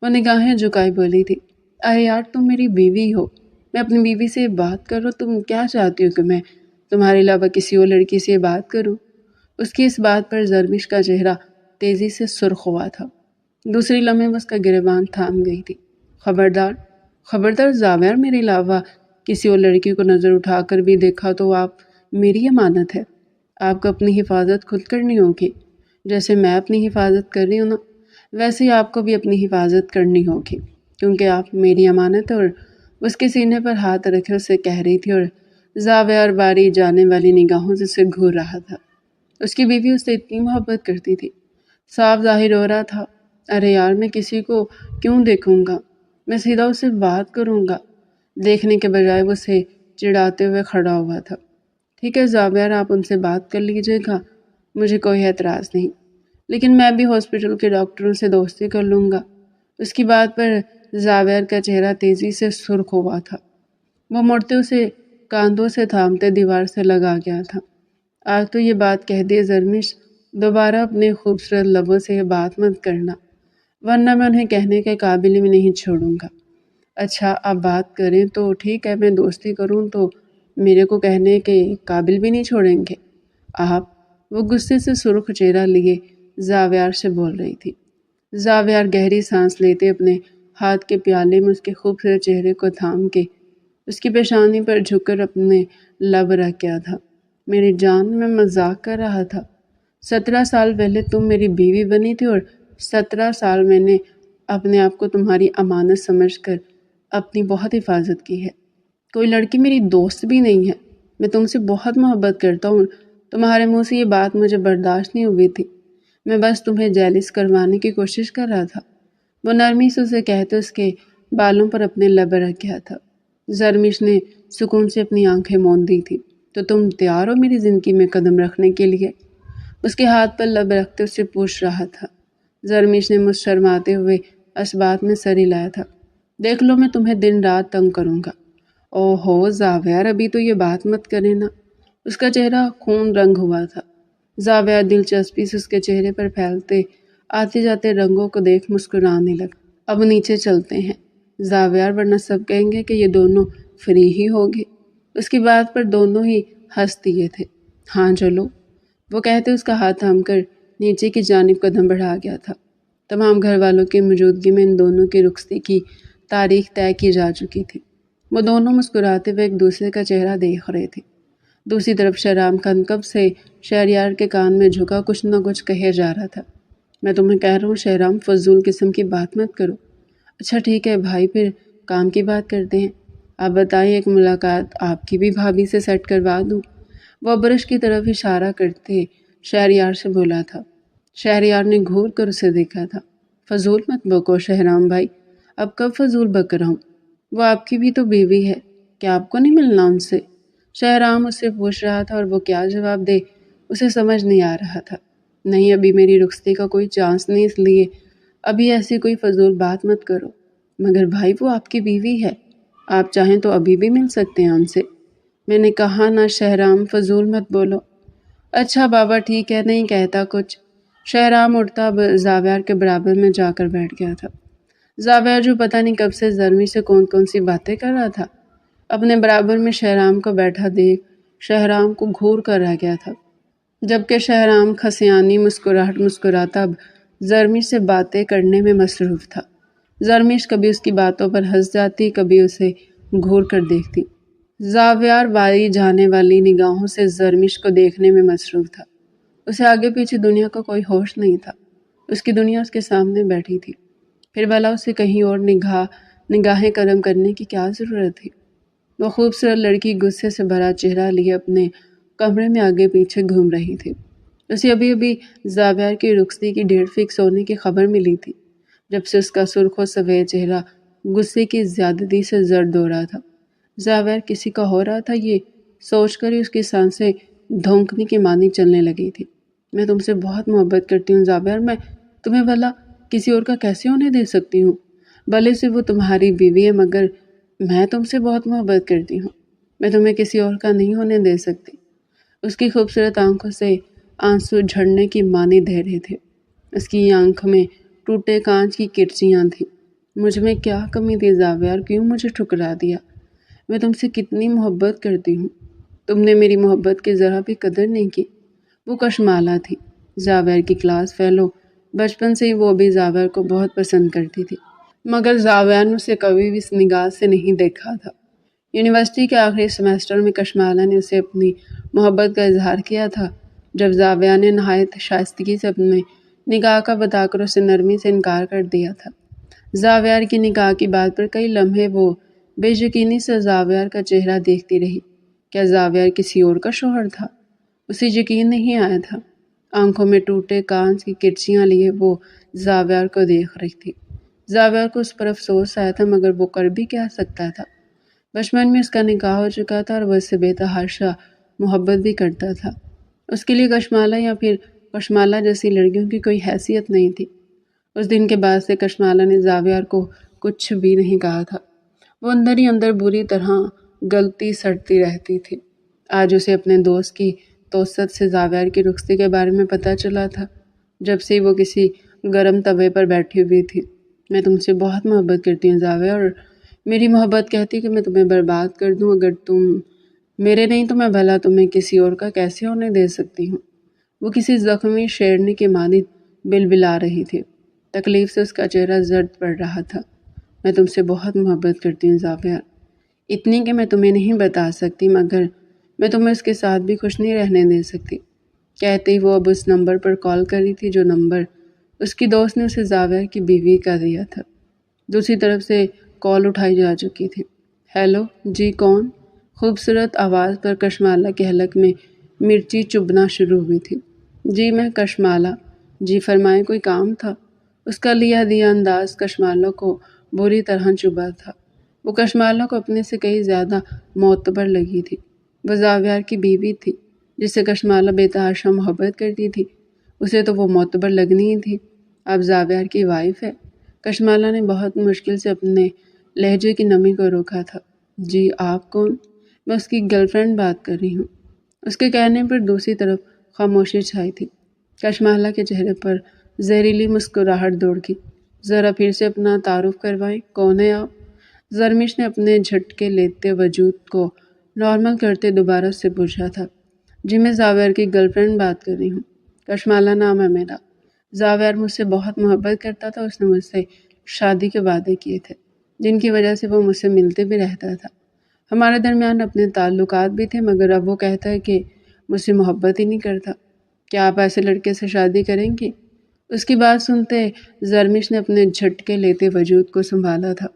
[SPEAKER 1] وہ نگاہیں جھکائے بولی تھی۔ ارے یار تم میری بیوی ہو، میں اپنی بیوی سے بات کر رہا ہوں، تم کیا چاہتی ہو کہ میں تمہارے علاوہ کسی اور لڑکی سے بات کروں؟ اس کی اس بات پر زرمش کا چہرہ تیزی سے سرخ ہوا تھا۔ دوسری لمحے اس کا گریبان تھام گئی تھی۔ خبردار زاویار، میرے علاوہ کسی اور لڑکی کو نظر اٹھا کر بھی دیکھا تو آپ میری امانت ہے، آپ کو اپنی حفاظت خود کرنی ہوگی۔ جیسے میں اپنی حفاظت کر رہی ہوں نا، ویسے ہی آپ کو بھی اپنی حفاظت کرنی ہوگی، کیونکہ آپ میری امانت ہے۔ اور اس کے سینے پر ہاتھ رکھے اسے کہہ رہی تھی، اور زاویار باری جانے والی نگاہوں سے اسے گھور رہا تھا۔ اس کی بیوی اس سے اتنی محبت کرتی تھی، صاف ظاہر ہو رہا تھا۔ ارے یار میں کسی کو کیوں دیکھوں گا، میں سیدھا اس سے بات کروں گا، دیکھنے کے بجائے وہ اسے چڑھاتے ہوئے کھڑا ہوا تھا۔ ٹھیک ہے زاویار، آپ ان سے بات کر لیجئے گا، مجھے کوئی اعتراض نہیں، لیکن میں بھی ہاسپٹل کے ڈاکٹروں سے دوستی کر لوں گا۔ اس کی بات پر زاویار کا چہرہ تیزی سے سرخ ہوا تھا۔ وہ مڑتے اسے کاندھوں سے تھامتے دیوار سے لگا گیا تھا۔ آج تو یہ بات کہہ دے زرمش، دوبارہ اپنے خوبصورت لبوں سے یہ بات مت کرنا، ورنہ میں انہیں کہنے کے قابل بھی نہیں چھوڑوں گا۔ اچھا آپ بات کریں تو ٹھیک ہے، میں دوستی کروں تو میرے کو کہنے کے قابل بھی نہیں چھوڑیں گے آپ؟ وہ غصے سے سرخ چہرہ لیے زاویار سے بول رہی تھی۔ زاویار گہری سانس لیتے اپنے ہاتھ کے پیالے میں اس کے خوبصورت چہرے کو تھام کے اس کی پیشانی پر جھک کر اپنے لب رکھ گیا تھا۔ میری جان، میں مذاق کر رہا تھا۔ 17 سال پہلے تم میری بیوی بنی تھی، اور 17 سال میں نے اپنے آپ کو تمہاری امانت سمجھ کر اپنی بہت حفاظت کی ہے۔ کوئی لڑکی میری دوست بھی نہیں ہے، میں تم سے بہت محبت کرتا ہوں، تمہارے منہ سے یہ بات مجھے برداشت نہیں ہوئی تھی، میں بس تمہیں جیلس کروانے کی کوشش کر رہا تھا۔ وہ نرمی سے اسے کہتے اس کے بالوں پر اپنے لب رکھ گیا تھا۔ زرمش نے سکون سے اپنی آنکھیں موند دی تھی۔ تو تم تیار ہو میری زندگی میں قدم رکھنے کے لیے؟ اس کے ہاتھ پر لب رکھتے اس سے پوچھ رہا تھا۔ زرمش نے مجھ شرماتے ہوئے اس بات میں سر ہلایا تھا۔ دیکھ لو میں تمہیں دن رات تنگ کروں گا۔ او ہو زاویار، ابھی تو یہ بات مت کرے نا۔ اس کا چہرہ خون رنگ ہوا تھا۔ زاویار دلچسپی سے اس کے چہرے پر پھیلتے آتے جاتے رنگوں کو دیکھ مسکرانے لگا۔ اب نیچے چلتے ہیں زاویار، ورنہ سب کہیں گے کہ یہ دونوں فری ہی ہوگے۔ اس کی بات پر دونوں ہی ہنس دیے تھے۔ ہاں چلو، وہ کہتے اس کا ہاتھ تھام کر نیچے کی جانب قدم بڑھا گیا تھا۔ تمام گھر والوں کی موجودگی میں ان دونوں کی رخصتی کی تاریخ طے کی جا چکی تھی۔ وہ دونوں مسکراتے ہوئے ایک دوسرے کا چہرہ دیکھ رہے تھے۔ دوسری طرف شہرام خان کب سے شہریار کے کان میں جھکا کچھ نہ کچھ کہے جا رہا تھا۔ میں تمہیں کہہ رہا ہوں شہرام، فضول قسم کی بات مت کرو۔ اچھا ٹھیک ہے بھائی، پھر کام کی بات کرتے ہیں۔ آپ بتائیں، ایک ملاقات آپ کی بھی بھابھی سے سیٹ کروا دوں؟ وہ برش کی طرف اشارہ کرتے شہریار سے بولا تھا۔ شہریار نے گھور کر اسے دیکھا تھا۔ فضول مت بکو شہرام بھائی، اب کب فضول بک رہا ہوں؟ وہ آپ کی بھی تو بیوی ہے، کیا آپ کو نہیں ملنا ان سے؟ شہرام اس سے پوچھ رہا تھا اور وہ کیا جواب دے اسے سمجھ نہیں آ رہا تھا۔ نہیں، ابھی میری رخصتی کا کوئی چانس نہیں، اس لیے ابھی ایسی کوئی فضول بات مت کرو۔ مگر بھائی وہ آپ کی بیوی ہے، آپ چاہیں تو ابھی بھی مل سکتے ہیں ان سے۔ میں نے کہا نا شہرام، فضول مت بولو۔ اچھا بابا ٹھیک ہے، نہیں کہتا کچھ۔ شہرام اٹھتا اب زاویار کے برابر میں جا کر بیٹھ گیا تھا۔ زاویار جو پتہ نہیں کب سے زرمی سے کون کون سی باتیں کر رہا تھا، اپنے برابر میں شہرام کو بیٹھا دیکھ شہرام کو گھور کر رہ گیا تھا، جبکہ شہرام خسیانی مسکراتا اب زرمیش سے باتیں کرنے میں مصروف تھا۔ زرمیش کبھی اس کی باتوں پر ہنس جاتی، کبھی اسے گھور کر دیکھتی۔ زاویار وائی جانے والی نگاہوں سے زرمیش کو دیکھنے میں مصروف تھا۔ اسے آگے پیچھے دنیا کا کوئی ہوش نہیں تھا، اس کی دنیا اس کے سامنے بیٹھی تھی، پھر بھلا اسے کہیں اور نگاہیں قدم کرنے کی کیا ضرورت تھی؟ وہ خوبصورت لڑکی غصے سے بھرا چہرہ لیے اپنے کمرے میں آگے پیچھے گھوم رہی تھی۔ اسے ابھی ابھی زاویار کی رخصتی کی ڈیٹ فکس ہونے کی خبر ملی تھی، جب سے اس کا سرخ و سفید چہرہ غصے کی زیادتی سے زرد ہو رہا تھا۔ زاویار کسی کا ہو رہا تھا، یہ سوچ کر ہی اس کی سانسیں دھونکنے کی مانی چلنے لگی تھی۔ میں تم سے بہت محبت کرتی ہوں زاویار، میں تمہیں بھلا کسی اور کا کیسے ہونے دے سکتی ہوں؟ بھلے سے وہ تمہاری بیوی ہے، مگر میں تم سے بہت محبت کرتی ہوں، میں تمہیں کسی اور کا نہیں ہونے دے سکتی۔ اس کی خوبصورت آنکھوں سے آنسو جھڑنے کی مانی دے رہے تھے، اس کی آنکھ میں ٹوٹے کانچ کی کرچیاں تھیں۔ مجھ میں کیا کمی تھی زاویار، کیوں مجھے ٹھکرا دیا؟ میں تم سے کتنی محبت کرتی ہوں، تم نے میری محبت کی ذرا بھی قدر نہیں کی۔ وہ کشمالہ تھی، زاویار کی کلاس فیلو، بچپن سے ہی وہ بھی زاویار کو بہت پسند کرتی تھی، مگر زاویار نے اسے کبھی بھی اس نگاہ سے نہیں دیکھا تھا۔ یونیورسٹی کے آخری سیمسٹر میں کشمالہ نے اسے اپنی محبت کا اظہار کیا تھا، جب زاویار نے نہایت شائستگی سے اپنے نکاح کا بتا کر اسے نرمی سے انکار کر دیا تھا۔ زاویار کی نکاح کی بات پر کئی لمحے وہ بے یقینی سے زاویار کا چہرہ دیکھتی رہی۔ کیا زاویار کسی اور کا شوہر تھا؟ اسے یقین نہیں آیا تھا۔ آنکھوں میں ٹوٹے کانچ کی کرچیاں لیے وہ زاویار کو دیکھ رہی تھی۔ زاویار کو اس پر افسوس آیا تھا، مگر وہ کر بھی کیا سکتا تھا؟ بچپن میں اس کا نکاح ہو چکا تھا اور وہ اس سے بے تحاشا محبت بھی کرتا تھا۔ اس کے لیے کشمالہ یا پھر کشمالہ جیسی لڑکیوں کی کوئی حیثیت نہیں تھی۔ اس دن کے بعد سے کشمالہ نے زاویار کو کچھ بھی نہیں کہا تھا۔ وہ اندر ہی اندر بری طرح گلتی سڑتی رہتی تھی۔ آج اسے اپنے دوست کی توسط سے زاویار کی رخصتی کے بارے میں پتہ چلا تھا، جب سے وہ کسی گرم توے پر بیٹھی ہوئی تھی۔ میں تم سے بہت محبت کرتی ہوں زاویار، اور میری محبت کہتی کہ میں تمہیں برباد کر دوں۔ اگر تم میرے نہیں تو میں بھلا تمہیں کسی اور کا کیسے ہونے دے سکتی ہوں؟ وہ کسی زخمی شیرنی کی مانند بلبلا رہی تھی، تکلیف سے اس کا چہرہ زرد پڑ رہا تھا۔ میں تم سے بہت محبت کرتی ہوں زاویار، اتنی کہ میں تمہیں نہیں بتا سکتی، مگر میں تمہیں اس کے ساتھ بھی خوش نہیں رہنے دے سکتی۔ کہتے ہی وہ اب اس نمبر پر کال کر رہی تھی جو نمبر اس کی دوست نے اسے زاویار کی بیوی کا دیا تھا۔ دوسری طرف سے کال اٹھائی جا چکی تھی۔ ہیلو، جی کون؟ خوبصورت آواز پر کشمالہ کے حلق میں مرچی چبھنا شروع ہوئی تھی۔ جی میں کشمالہ، جی فرمائیں، کوئی کام تھا؟ اس کا لیا دیا انداز کشمالہ کو بری طرح چبھا تھا۔ وہ کشمالہ کو اپنے سے کہیں زیادہ معتبر لگی تھی۔ وہ زاویار کی بیوی تھی، جس سے کشمالہ بے تحاشا محبت کرتی تھی، اسے تو وہ معتبر لگنی ہی تھی۔ اب زاویار کی وائف ہے۔ کشمالہ نے بہت مشکل سے اپنے لہجے کی نمی کو روکا تھا۔ جی آپ کون؟ میں اس کی گرل فرینڈ بات کر رہی ہوں۔ اس کے کہنے پر دوسری طرف خاموشی چھائی تھی۔ کشمالہ کے چہرے پر زہریلی مسکراہٹ دوڑ گئی۔ ذرا پھر سے اپنا تعارف کروائیں، کون ہے آپ؟ زرمیش نے اپنے جھٹکے لیتے وجود کو نارمل کرتے دوبارہ اس سے پوچھا تھا۔ جی میں زاویار کی گرل فرینڈ بات کر رہی ہوں، کشمالہ نام ہے میرا۔ زاویار مجھ سے بہت محبت کرتا تھا، اس نے مجھ سے شادی کے وعدے کیے تھے، جن کی وجہ سے وہ مجھ سے ملتے بھی رہتا تھا۔ ہمارے درمیان اپنے تعلقات بھی تھے، مگر اب وہ کہتا ہے کہ مجھ سے محبت ہی نہیں کرتا۔ کیا آپ ایسے لڑکے سے شادی کریں گی؟ اس کی بات سنتے زرمش نے اپنے جھٹکے لیتے وجود کو سنبھالا تھا۔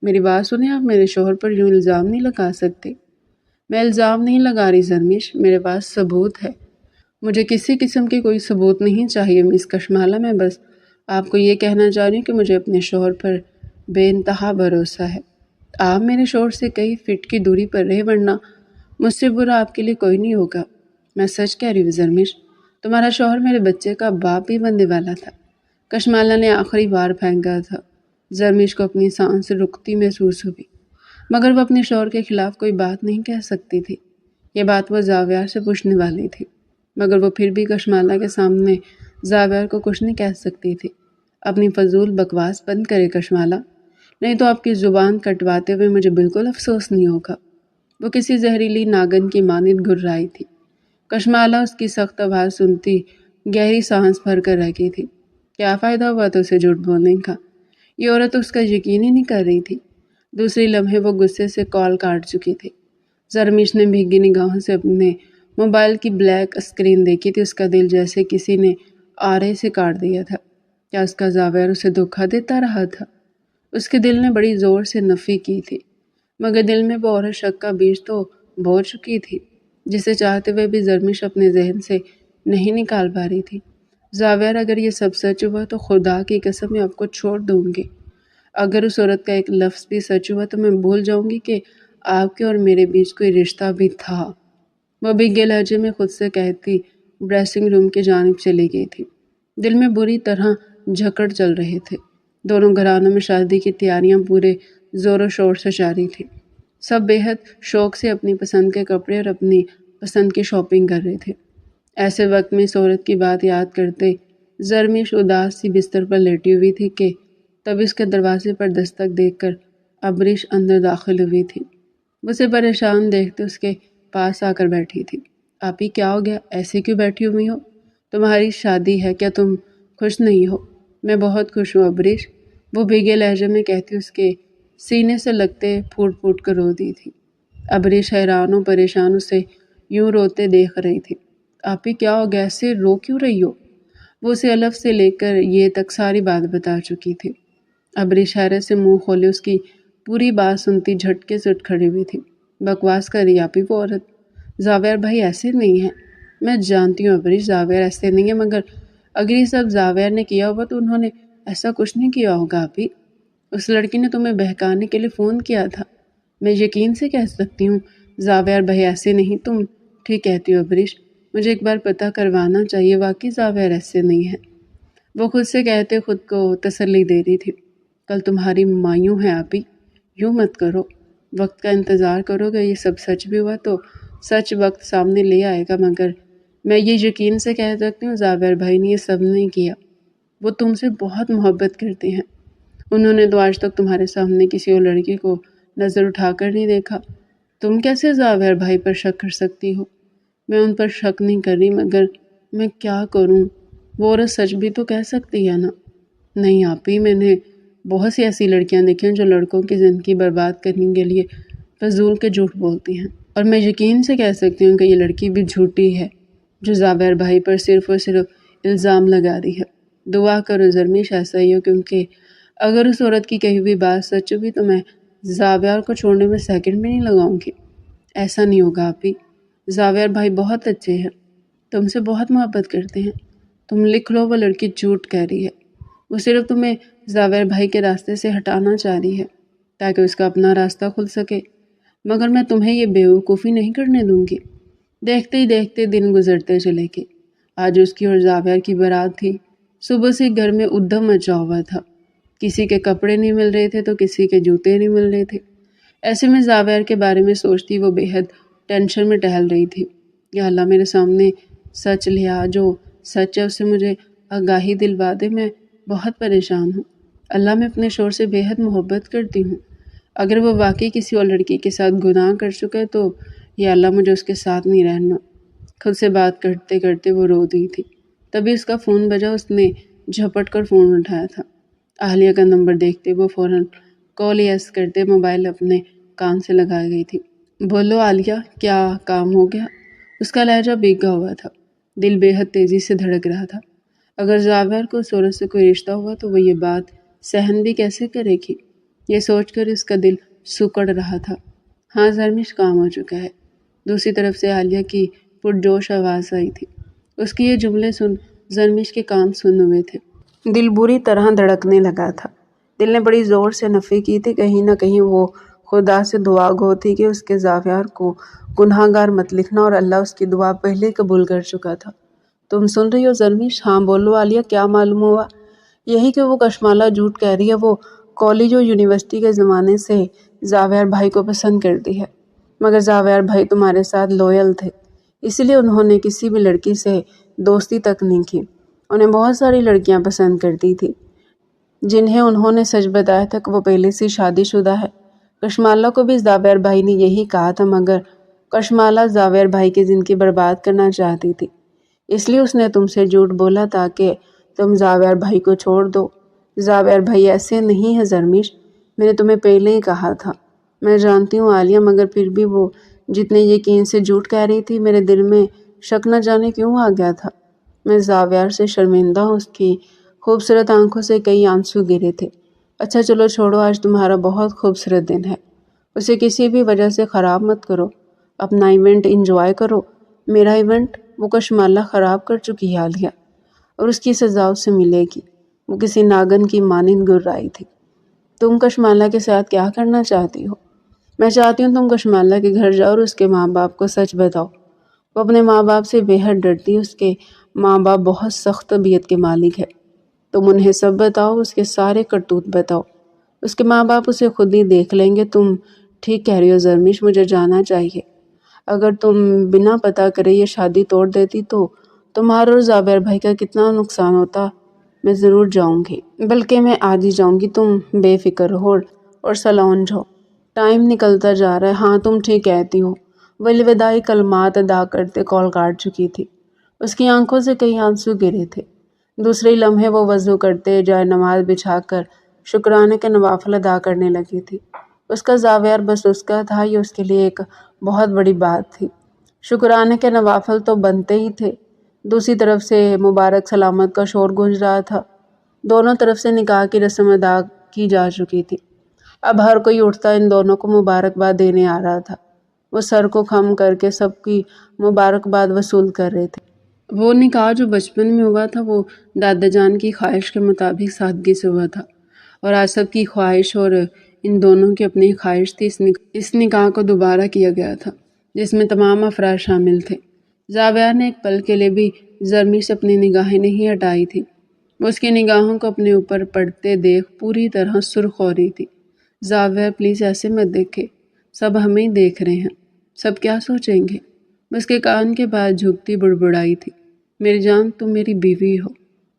[SPEAKER 1] میری بات سنیں، آپ میرے شوہر پر یوں الزام نہیں لگا سکتے۔ میں الزام نہیں لگا رہی زرمش، میرے پاس ثبوت ہے۔ مجھے کسی قسم کی کوئی ثبوت نہیں چاہیے مس کشمالہ، میں بس آپ کو یہ کہنا چاہ رہی ہوں کہ مجھے اپنے شوہر پر بے انتہا بھروسہ ہے۔ آپ میرے شوہر سے کئی فٹ کی دوری پر رہے، ورنہ مجھ سے برا آپ کے لیے کوئی نہیں ہوگا۔ میں سچ کہہ رہی ہوں زرمش، تمہارا شوہر میرے بچے کا باپ بھی بننے والا تھا۔ کشمالہ نے آخری بار پھینکا تھا۔ زرمش کو اپنی سانس رکتی محسوس ہوئی، مگر وہ اپنے شوہر کے خلاف کوئی بات نہیں کہہ سکتی تھی۔ یہ بات وہ زاویار سے پوچھنے والی تھی، مگر وہ پھر بھی کشمالہ کے سامنے زاویار کو کچھ نہیں کہہ سکتی تھی۔ اپنی فضول بکواس بند کرے کشمالہ، نہیں تو آپ کی زبان کٹواتے ہوئے مجھے بالکل افسوس نہیں ہوگا۔ وہ کسی زہریلی ناگن کی مانند گھررائی تھی۔ کشمالہ اس کی سخت آواز سنتی گہری سانس بھر کر رہ گئی تھی۔ کیا فائدہ ہوا تو اسے جھوٹ بولنے کا؟ یہ عورت اس کا یقین ہی نہیں کر رہی تھی۔ دوسری لمحے وہ غصے سے کال کاٹ چکی تھی۔ زرمش نے بھیگی نگاہوں سے اپنے موبائل کی بلیک اسکرین دیکھی تھی۔ اس کا دل جیسے کسی نے آرے سے کاٹ دیا تھا۔ کیا اس کا زاویار اسے دھوکہ دیتا رہا تھا؟ اس کے دل نے بڑی زور سے نفی کی تھی، مگر دل میں وہ اور شک کا بیج تو بو چکی تھی، جسے چاہتے ہوئے بھی زرمش اپنے ذہن سے نہیں نکال پا رہی تھی۔ زاویار، اگر یہ سب سچ ہوا تو خدا کی قسم میں آپ کو چھوڑ دوں گی۔ اگر اس عورت کا ایک لفظ بھی سچ ہوا تو میں بھول جاؤں گی کہ آپ کے اور میرے بیچ کوئی رشتہ بھی تھا۔ وہ بھیگے لہجے میں خود سے کہتی ڈریسنگ روم کی جانب چلی گئی تھی۔ دل میں بری طرح جھکڑ چل رہے تھے۔ دونوں گھرانوں میں شادی کی تیاریاں پورے زور و شور سے جاری تھیں۔ سب بے حد شوق سے اپنی پسند کے کپڑے اور اپنی پسند کی شاپنگ کر رہے تھے۔ ایسے وقت میں اس عورت کی بات یاد کرتے زرمش اداس سی بستر پر لیٹی ہوئی تھی کہ تب اس کے دروازے پر دستک دیکھ کر ابریش اندر داخل ہوئی تھی۔ اسے پریشان دیکھتے اس کے پاس آ کر بیٹھی تھی۔ آپ ہی کیا ہو گیا؟ ایسے کیوں بیٹھی ہوئی ہو؟ تمہاری شادی ہے، کیا تم خوش نہیں ہو؟ میں بہت خوش ہوں ابریش، وہ بھیگے لہجے میں کہتی اس کے سینے سے لگتے پھوٹ پھوٹ کر رو دی تھی۔ ابریش حیران و پریشان اسے یوں روتے دیکھ رہی تھی۔ آپ ہی کیا ہو گیا؟ ایسے رو کیوں رہی ہو؟ وہ اسے الف سے لے کر یہ تک ساری بات بتا چکی تھی۔ ابریش حیرت سے منہ کھولے اس کی پوری بات سنتی جھٹکے سے اٹھ کھڑی ہوئی تھی۔ بکواس کر رہی آپ ہی وہ عورت؟ زاویار بھائی ایسے نہیں ہے۔ میں جانتی ہوں ابریش، زاویار ایسے نہیں ہے، مگر اگر یہ سب زاویار نے کیا ہوگا تو انہوں نے ایسا کچھ نہیں کیا ہوگا آپ ہی۔ اس لڑکی نے تمہیں بہکانے کے لیے فون کیا تھا۔ میں یقین سے کہہ سکتی ہوں زاویار بھائی ایسے نہیں۔ تم ٹھیک کہتی ہو ابریش، مجھے ایک بار پتہ کروانا چاہیے، واقعی زاویار ایسے نہیں ہے۔ وہ خود سے کہتے خود کو تسلی دے رہی تھی۔ کل تمہاری مایوں ہے آپ ہی، یوں مت کرو، وقت کا انتظار کرو گے۔ یہ سب سچ بھی ہوا تو سچ وقت سامنے لے آئے گا، مگر میں یہ یقین سے کہہ سکتی ہوں زاویار بھائی نے یہ سب نہیں کیا۔ وہ تم سے بہت محبت کرتے ہیں۔ انہوں نے تو آج تک تمہارے سامنے کسی اور لڑکی کو نظر اٹھا کر نہیں دیکھا۔ تم کیسے زاویار بھائی پر شک کر سکتی ہو؟ میں ان پر شک نہیں کر رہی، مگر میں کیا کروں؟ وہ عورت سچ بھی تو کہہ سکتی ہے نا۔ نہیں آپ ہی، میں نے بہت سی ایسی لڑکیاں دیکھی ہیں جو لڑکوں کی زندگی برباد کرنے کے لیے فضول کے جھوٹ بولتی ہیں، اور میں یقین سے کہہ سکتی ہوں کہ یہ لڑکی بھی جھوٹی ہے جو زاویار بھائی پر صرف اور صرف الزام لگا رہی ہے۔ دعا کرو زرمش ایسا ہی ہو، کیونکہ اگر اس عورت کی کہی ہوئی بات سچ ہوئی تو میں زاویار کو چھوڑنے میں سیکنڈ بھی نہیں لگاؤں گی۔ ایسا نہیں ہوگا آپ ہی، زاویار بھائی بہت اچھے ہیں، تم سے بہت محبت کرتے ہیں۔ تم لکھ لو، وہ لڑکی جھوٹ کہہ رہی ہے۔ وہ صرف تمہیں زاویار بھائی کے راستے سے ہٹانا چاہ رہی ہے تاکہ اس کا اپنا راستہ کھل سکے، مگر میں تمہیں یہ بیوقوفی نہیں کرنے دوں گی۔ دیکھتے ہی دیکھتے دن گزرتے چلے گئے۔ آج اس کی اور زاویار کی بارات تھی۔ صبح سے گھر میں ادھم مچا ہوا تھا۔ کسی کے کپڑے نہیں مل رہے تھے تو کسی کے جوتے نہیں مل رہے تھے۔ ایسے میں زاویار کے بارے میں سوچتی وہ بے حد ٹینشن میں ٹہل رہی تھی۔ یا اللہ میرے سامنے سچ لیا، جو سچ ہے اسے مجھے آگاہی دلوا دے، میں بہت پریشان ہوں۔ اللہ میں اپنے شوہر سے بے حد محبت کرتی ہوں، اگر وہ واقعی کسی اور لڑکی کے ساتھ گناہ کر چکا ہے تو یا اللہ مجھے اس کے ساتھ نہیں رہنا۔ خود سے بات کرتے کرتے وہ رو دی تھی۔ تبھی اس کا فون بجا۔ اس نے جھپٹ کر فون اٹھایا تھا۔ اہلیہ کا نمبر دیکھتے وہ فوراً کال یس کرتے موبائل اپنے کان سے لگائی گئی تھی۔ بولو عالیہ، کیا کام ہو گیا؟ اس کا لہجہ بھیگا ہوا تھا، دل بے حد تیزی سے دھڑک رہا تھا۔ اگر زاویار کو اس عورت سے کوئی رشتہ ہوا تو وہ یہ بات سہن بھی کیسے کرے گی؟ یہ سوچ کر اس کا دل سکڑ رہا تھا۔ ہاں، زرمش کام ہو چکا ہے۔ دوسری طرف سے عالیہ کی پرجوش آواز آئی تھی۔ اس کی یہ جملے سن زرمش کے کان سن ہوئے تھے۔ دل بری طرح دھڑکنے لگا تھا۔ دل نے بڑی زور سے نفی کی تھی، کہیں نہ کہیں وہ خدا سے دعا گو تھی کہ اس کے زاویار کو گناہ گار مت لکھنا، اور اللہ اس کی دعا پہلے قبول کر چکا تھا۔ تم سن رہی ہو زرمش؟ ہاں بولو عالیہ، کیا معلوم ہوا؟ یہی کہ وہ کشمالہ جھوٹ کہہ رہی ہے۔ وہ کالج اور یونیورسٹی کے زمانے سے زاویار بھائی کو پسند کرتی ہے، مگر زاویار بھائی تمہارے ساتھ لویل تھے، اسی لیے انہوں نے کسی بھی لڑکی سے دوستی تک نہیں کی۔ انہیں بہت ساری لڑکیاں پسند کرتی تھی جنہیں انہوں نے سچ بتایا تھا کہ وہ پہلے سے شادی شدہ ہے۔ کشمالہ کو بھی زاویار بھائی نے یہی کہا تھا، مگر کشمالہ زاویار بھائی کی زندگی برباد کرنا چاہتی تھی، اس لیے اس نے تم سے جھوٹ بولا تاکہ تم زاویار بھائی کو چھوڑ دو۔ زاویار بھائی ایسے نہیں ہے زرمش، میں نے تمہیں پہلے ہی کہا تھا۔ میں جانتی ہوں عالیہ، مگر پھر بھی وہ جتنے یقین سے جھوٹ کہہ رہی تھی، میرے دل میں شک نہ جانے کیوں آ گیا تھا۔ میں زاویار سے شرمندہ ہوں۔ اس کی خوبصورت آنکھوں سے کئی آنسو گرے تھے۔ اچھا چلو چھوڑو، آج تمہارا بہت خوبصورت دن ہے، اسے کسی بھی وجہ سے خراب مت کرو، اپنا ایونٹ انجوائے کرو۔ میرا ایونٹ؟ وہ کشمالہ خراب کر چکی ہے عالیہ، اور اس کی سزا اسے ملے گی۔ وہ کسی ناگن کی مانند گر رہی تھی۔ تم کشمالہ کے ساتھ کیا کرنا چاہتی ہو؟ میں چاہتی ہوں تم کشمالہ کے گھر جاؤ اور اس کے ماں باپ کو سچ بتاؤ۔ وہ اپنے ماں باپ سے بے حد ڈرتی ہے، اس کے ماں باپ بہت سخت طبیعت کے مالک ہے۔ تم انہیں سب بتاؤ، اس کے سارے کرتوت بتاؤ، اس کے ماں باپ اسے خود ہی دیکھ لیں گے۔ تم ٹھیک کہہ رہی ہو زرمش، مجھے جانا چاہیے۔ اگر تم بنا پتہ کرے یہ شادی توڑ دیتی تو تمہارا اور زاویار بھائی کا کتنا نقصان ہوتا۔ میں ضرور جاؤں گی، بلکہ میں آج ہی جاؤں گی۔ تم بے فکر ہو اور سلونج ہو، ٹائم نکلتا جا رہا ہے۔ ہاں تم ٹھیک کہتی ہو۔ وہ الوداعی کلمات ادا کرتے کال کاٹ چکی تھی۔ اس کی آنکھوں سے کئی آنسو گرے تھے۔ دوسرے لمحے وہ وضو کرتے جائے نماز بچھا کر شکرانے کے نوافل ادا کرنے لگی تھی۔ اس کا زاویار بس اس کا تھا، یہ اس کے لیے ایک بہت بڑی بات تھی۔ شکرانے کے نوافل تو بنتے ہی تھے، دوسری طرف سے مبارک سلامت کا شور گونج رہا تھا۔ دونوں طرف سے نکاح کی رسم ادا کی جا چکی تھی۔ اب ہر کوئی اٹھتا ان دونوں کو مبارکباد دینے آ رہا تھا۔ وہ سر کو خم کر کے سب کی مبارکباد وصول کر رہے تھے۔ وہ نکاح جو بچپن میں ہوا تھا وہ دادا جان کی خواہش کے مطابق سادگی سے ہوا تھا، اور آج سب کی خواہش اور ان دونوں کی اپنی خواہش تھی۔ اس نکاح کو دوبارہ کیا گیا تھا جس میں تمام افراد شامل تھے۔ زاویار نے ایک پل کے لیے بھی زرمش سے اپنی نگاہیں نہیں ہٹائی تھی۔ وہ اس کی نگاہوں کو اپنے اوپر پڑتے دیکھ پوری طرح سرخ ہو رہی تھی۔ زاویار پلیز ایسے مت دیکھے، سب ہمیں دیکھ رہے ہیں، سب کیا سوچیں گے؟ اس کے کان کے پاس جھکتی بڑبڑائی تھی، میری جان تم میری بیوی ہو،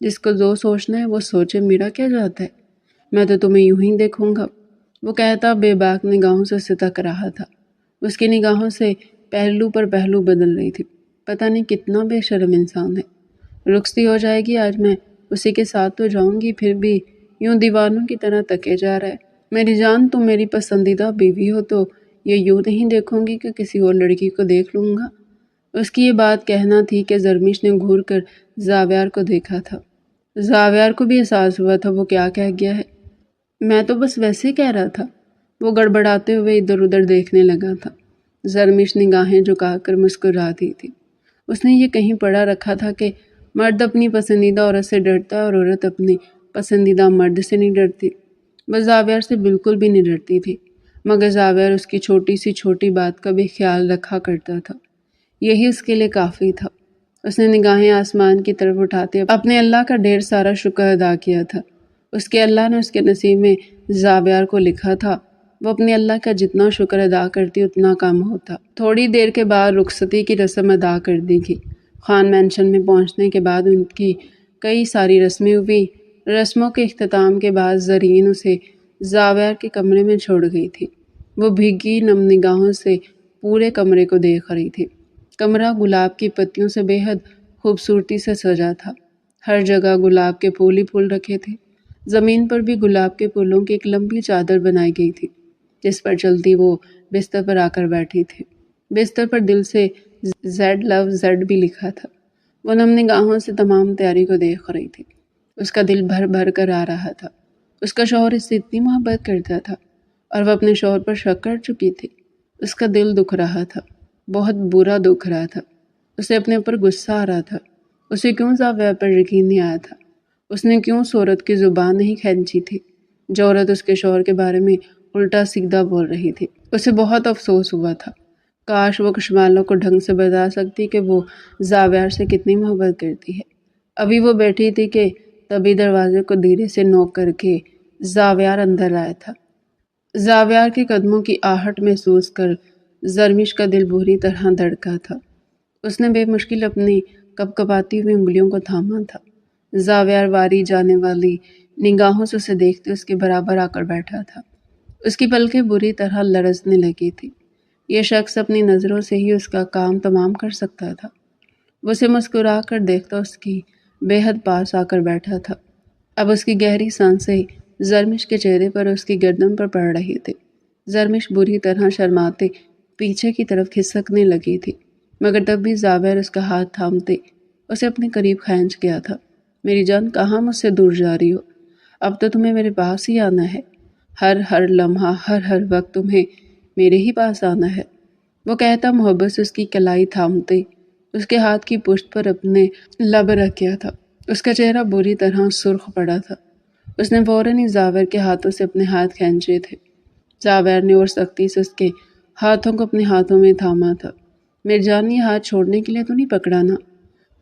[SPEAKER 1] جس کو جو سوچنا ہے وہ سوچے، میرا کیا جاتا ہے، میں تو تمہیں یوں ہی دیکھوں گا۔ وہ کہتا بے باک نگاہوں سے ستک رہا تھا۔ اس کی نگاہوں سے پہلو پر پہلو بدل رہی تھی۔ پتہ نہیں کتنا بے شرم انسان ہے۔ رخصتی ہو جائے گی آج، میں اسی کے ساتھ تو جاؤں گی، پھر بھی یوں دیوانوں کی طرح تکے جا رہا ہے۔ میری جان تم میری پسندیدہ بیوی ہو تو یہ یوں نہیں دیکھوں گی کہ کسی اور لڑکی کو دیکھ لوں گا۔ اس کی یہ بات کہنا تھی کہ زرمش نے گھور کر زاویار کو دیکھا تھا۔ زاویار کو بھی احساس ہوا تھا وہ کیا کہہ گیا ہے۔ میں تو بس ویسے ہی کہہ رہا تھا۔ وہ گڑبڑاتے ہوئے ادھر ادھر دیکھنے لگا تھا۔ زرمش نگاہیں جھکا کر مسکراتی تھی۔ اس نے یہ کہیں پڑھا رکھا تھا کہ مرد اپنی پسندیدہ عورت سے ڈرتا ہے اور عورت اپنی پسندیدہ مرد سے نہیں ڈرتی۔ وہ زاویار سے بالکل بھی نہیں ڈرتی تھی، مگر زاویار اس کی چھوٹی سی چھوٹی بات کا بھی خیال رکھا کرتا تھا، یہی اس کے لیے کافی تھا۔ اس نے نگاہیں آسمان کی طرف اٹھاتے اپنے اللہ کا ڈھیر سارا شکر ادا کیا تھا۔ اس کے اللہ نے اس کے نصیب میں زاویار کو لکھا تھا۔ وہ اپنے اللہ کا جتنا شکر ادا کرتی اتنا کم ہوتا۔ تھوڑی دیر کے بعد رخصتی کی رسم ادا کر دی گئی۔ خان مینشن میں پہنچنے کے بعد ان کی کئی ساری رسمیں ہوئی۔ رسموں کے اختتام کے بعد زرین اسے زاویار کے کمرے میں چھوڑ گئی تھی۔ وہ بھیگی نم نگاہوں سے پورے کمرے کو دیکھ رہی تھی۔ کمرہ گلاب کی پتیوں سے بے حد خوبصورتی سے سجا تھا۔ ہر جگہ گلاب کے پھول ہی پھول رکھے تھے۔ زمین پر بھی گلاب کے پھولوں کی ایک لمبی چادر بنائی گئی تھی، جس پر چلتی وہ بستر پر آ کر بیٹھی تھی۔ بستر پر دل سے زیڈ لو زیڈ بھی لکھا تھا۔ وہ نم نگاہوں سے تمام تیاری کو دیکھ رہی تھی۔ اس کا دل بھر بھر کر آ رہا تھا۔ اس کا شوہر اس سے اتنی محبت کرتا تھا اور وہ اپنے شوہر پر شک کر چکی تھی۔ اس کا دل دکھ رہا تھا، بہت برا دکھ رہا تھا۔ اسے اپنے اوپر غصہ آ رہا تھا۔ اسے کیوں زاویہ پر یقین نہیں آیا تھا؟ اس نے کیوں اس عورت کی زبان نہیں کھینچی تھی؟ جو عورت اس کے شوہر کے بارے میں الٹا سیدھا بول رہی تھی۔ اسے بہت افسوس ہوا تھا۔ کاش وہ کشمالوں کو ڈھنگ سے بتا سکتی کہ وہ زاویہ سے کتنی محبت کرتی ہے۔ ابھی وہ بیٹھی تھی کہ تبھی دروازے کو دھیرے سے نوک کر کے زاویہ اندر آیا تھا۔ زاویہ کے قدموں کی آہٹ محسوس کر زرمش کا دل بری طرح دھڑکا تھا۔ اس نے بے مشکل اپنی کپکپاتی ہوئی انگلیوں کو تھاما تھا۔ زاویہ واری جانے والی نگاہوں سے اسے دیکھتے اس کے برابر آ کر بیٹھا تھا۔ اس کی پلکیں بری طرح لرزنے لگی تھی۔ یہ شخص اپنی نظروں سے ہی اس کا کام تمام کر سکتا تھا۔ وہ اسے مسکرا کر دیکھتا اس کی بے حد پاس آ کر بیٹھا تھا۔ اب اس کی گہری سانسیں زرمش کے چہرے پر اس کی گردن پر پڑ رہی تھی۔ زرمش بری طرح شرماتے پیچھے کی طرف کھسکنے لگی تھی، مگر تب بھی زاویہ اس کا ہاتھ تھامتے اسے اپنے قریب کھینچ گیا تھا۔ میری جان، کہاں مجھ سے دور جا رہی ہو؟ اب تو تمہیں میرے پاس ہی آنا ہے۔ ہر لمحہ، ہر وقت تمہیں میرے ہی پاس آنا ہے، وہ کہتا محبت سے اس کی کلائی تھامتے اس کے ہاتھ کی پشت پر اپنے لب رکھ گیا تھا۔ اس کا چہرہ بری طرح سرخ پڑا تھا۔ اس نے فوراً ہی زاویہ کے ہاتھوں سے اپنے ہاتھ کھینچے تھے۔ زاویہ نے اور سختی سے اس کے ہاتھوں کو اپنے ہاتھوں میں تھاما تھا۔ میری جان، یہ ہاتھ چھوڑنے کے لیے تو نہیں پکڑا نا؟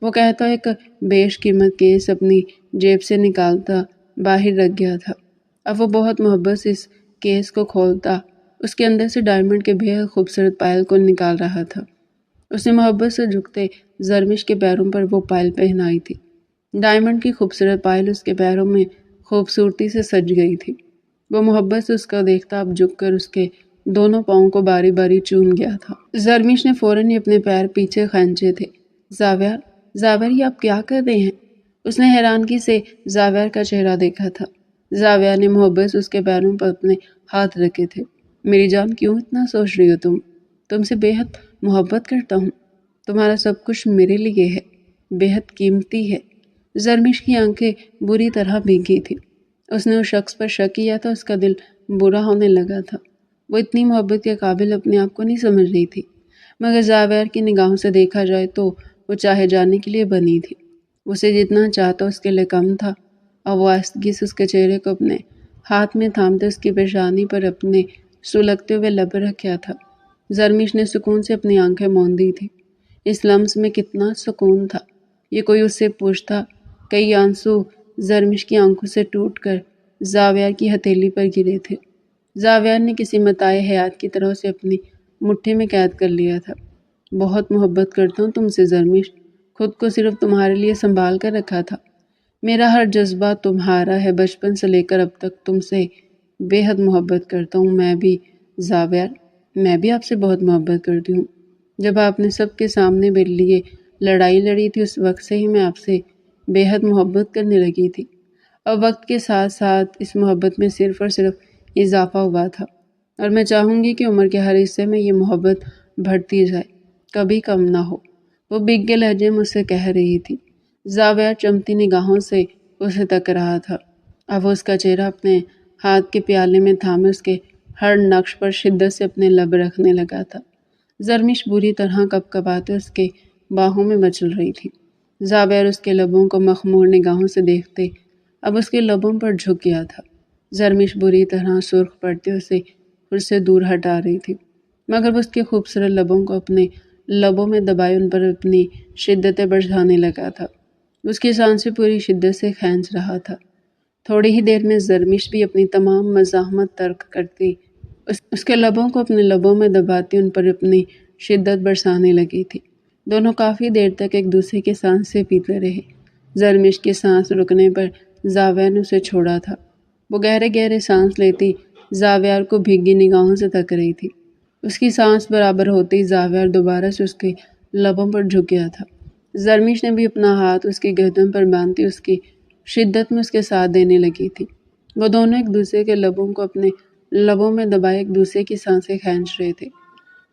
[SPEAKER 1] وہ کہتا ایک بیش قیمت کیس اپنی جیب سے نکالتا باہر رکھ گیا تھا۔ اب وہ بہت محبت سے اس کیس کو کھولتا اس کے اندر سے ڈائمنڈ کے بے حد خوبصورت پائل کو نکال رہا تھا۔ اس نے محبت سے جھکتے زرمش کے پیروں پر وہ پائل پہنائی تھی۔ ڈائمنڈ کی خوبصورت پائل اس کے پیروں میں خوبصورتی سے سج گئی تھی۔ وہ محبت سے اس کا دیکھتا اب جھک کر اس کے دونوں پاؤں کو باری باری چوم گیا تھا۔ زرمش نے فوراً ہی اپنے پیر پیچھے کھینچے تھے۔ زاویہ، یہ آپ کیا کر رہے ہیں؟ اس نے حیرانگی سے زاویہ کا چہرہ دیکھا تھا۔ زاویہ نے محبت سے اس کے پیروں پر اپنے ہاتھ رکھے تھے۔ میری جان، کیوں اتنا سوچ رہی ہو تم سے بے حد محبت کرتا ہوں۔ تمہارا سب کچھ میرے لیے ہے، بے حد قیمتی ہے۔ زرمش کی آنکھیں بری طرح بھیگی تھی۔ اس نے اس شخص پر شک کیا تھا، اس کا دل برا ہونے لگا تھا۔ وہ اتنی محبت کے قابل اپنے آپ کو نہیں سمجھ رہی تھی، مگر زاویہ کی نگاہوں سے دیکھا جائے تو وہ چاہے جانے کے لیے بنی تھی۔ اسے جتنا چاہتا اس کے لیے کم تھا، اور وہ آہستگی سے اس کے چہرے کو اپنے ہاتھ میں تھامتے اس کی پیشانی پر اپنے سلگتے ہوئے لب رکھا تھا۔ زرمش نے سکون سے اپنی آنکھیں موندی تھی۔ اس لمس میں کتنا سکون تھا۔ یہ کوئی اس سے پوچھتا، کئی آنسو زرمش کی آنکھوں سے ٹوٹ کر زاویہ کی ہتھیلی پر گرے تھے۔ زاویہ نے کسی متاع حیات کی طرح اسے اپنی مٹھی میں قید کر لیا تھا۔ بہت محبت کرتا ہوں تم سے زرمش، خود کو صرف تمہارے لیے سنبھال کر رکھا تھا۔ میرا ہر جذبہ تمہارا ہے، بچپن سے لے کر اب تک تم سے بے حد محبت کرتا ہوں۔ میں بھی زاویہ، میں بھی آپ سے بہت محبت کرتی ہوں۔ جب آپ نے سب کے سامنے میرے لیے لڑائی لڑی تھی، اس وقت سے ہی میں آپ سے بے حد محبت کرنے لگی تھی، اور وقت کے ساتھ ساتھ اس محبت میں صرف اور صرف اضافہ ہوا تھا، اور میں چاہوں گی کہ عمر کے ہر حصے میں یہ محبت بڑھتی جائے، کبھی کم نہ ہو، وہ بھیگے لہجے مجھ سے کہہ رہی تھی۔ زاویہ چمتی نگاہوں سے اسے تک رہا تھا۔ اب وہ اس کا چہرہ اپنے ہاتھ کے پیالے میں تھامے اس کے ہر نقش پر شدت سے اپنے لب رکھنے لگا تھا۔ زرمش بری طرح کپکپاتے اس کے باہوں میں مچل رہی تھی۔ زاویہ اس کے لبوں کو مخمور نگاہوں سے دیکھتے اب اس کے لبوں پر جھک گیا تھا۔ زرمش بری طرح سرخ پڑتے اسے خود سے دور ہٹا رہی تھی، مگر وہ اس کے خوبصورت لبوں کو اپنے لبوں میں دبائے ان پر اپنی شدتیں بڑھانے لگا تھا۔ اس کی سانسیں پوری شدت سے کھینچ رہا تھا۔ تھوڑی ہی دیر میں زرمش بھی اپنی تمام مزاحمت ترک کرتی اس کے لبوں کو اپنے لبوں میں دباتی ان پر اپنی شدت برسانے لگی تھی۔ دونوں کافی دیر تک ایک دوسرے کی سانسیں پیتے رہے۔ زرمش کی سانس رکنے پر زاویہ نے اسے چھوڑا تھا۔ وہ گہرے گہرے سانس لیتی زاویہ کو بھیگی نگاہوں سے تک رہی تھی۔ اس کی سانس برابر ہوتی زاویہ دوبارہ سے اس کے لبوں پر جھک گیا تھا۔ زرمش نے بھی اپنا ہاتھ اس کی گردن پر باندھتی اس کی شدت میں اس کے ساتھ دینے لگی تھی۔ وہ دونوں ایک دوسرے کے لبوں کو اپنے لبوں میں دبائے ایک دوسرے کی سانسیں کھینچ رہے تھے۔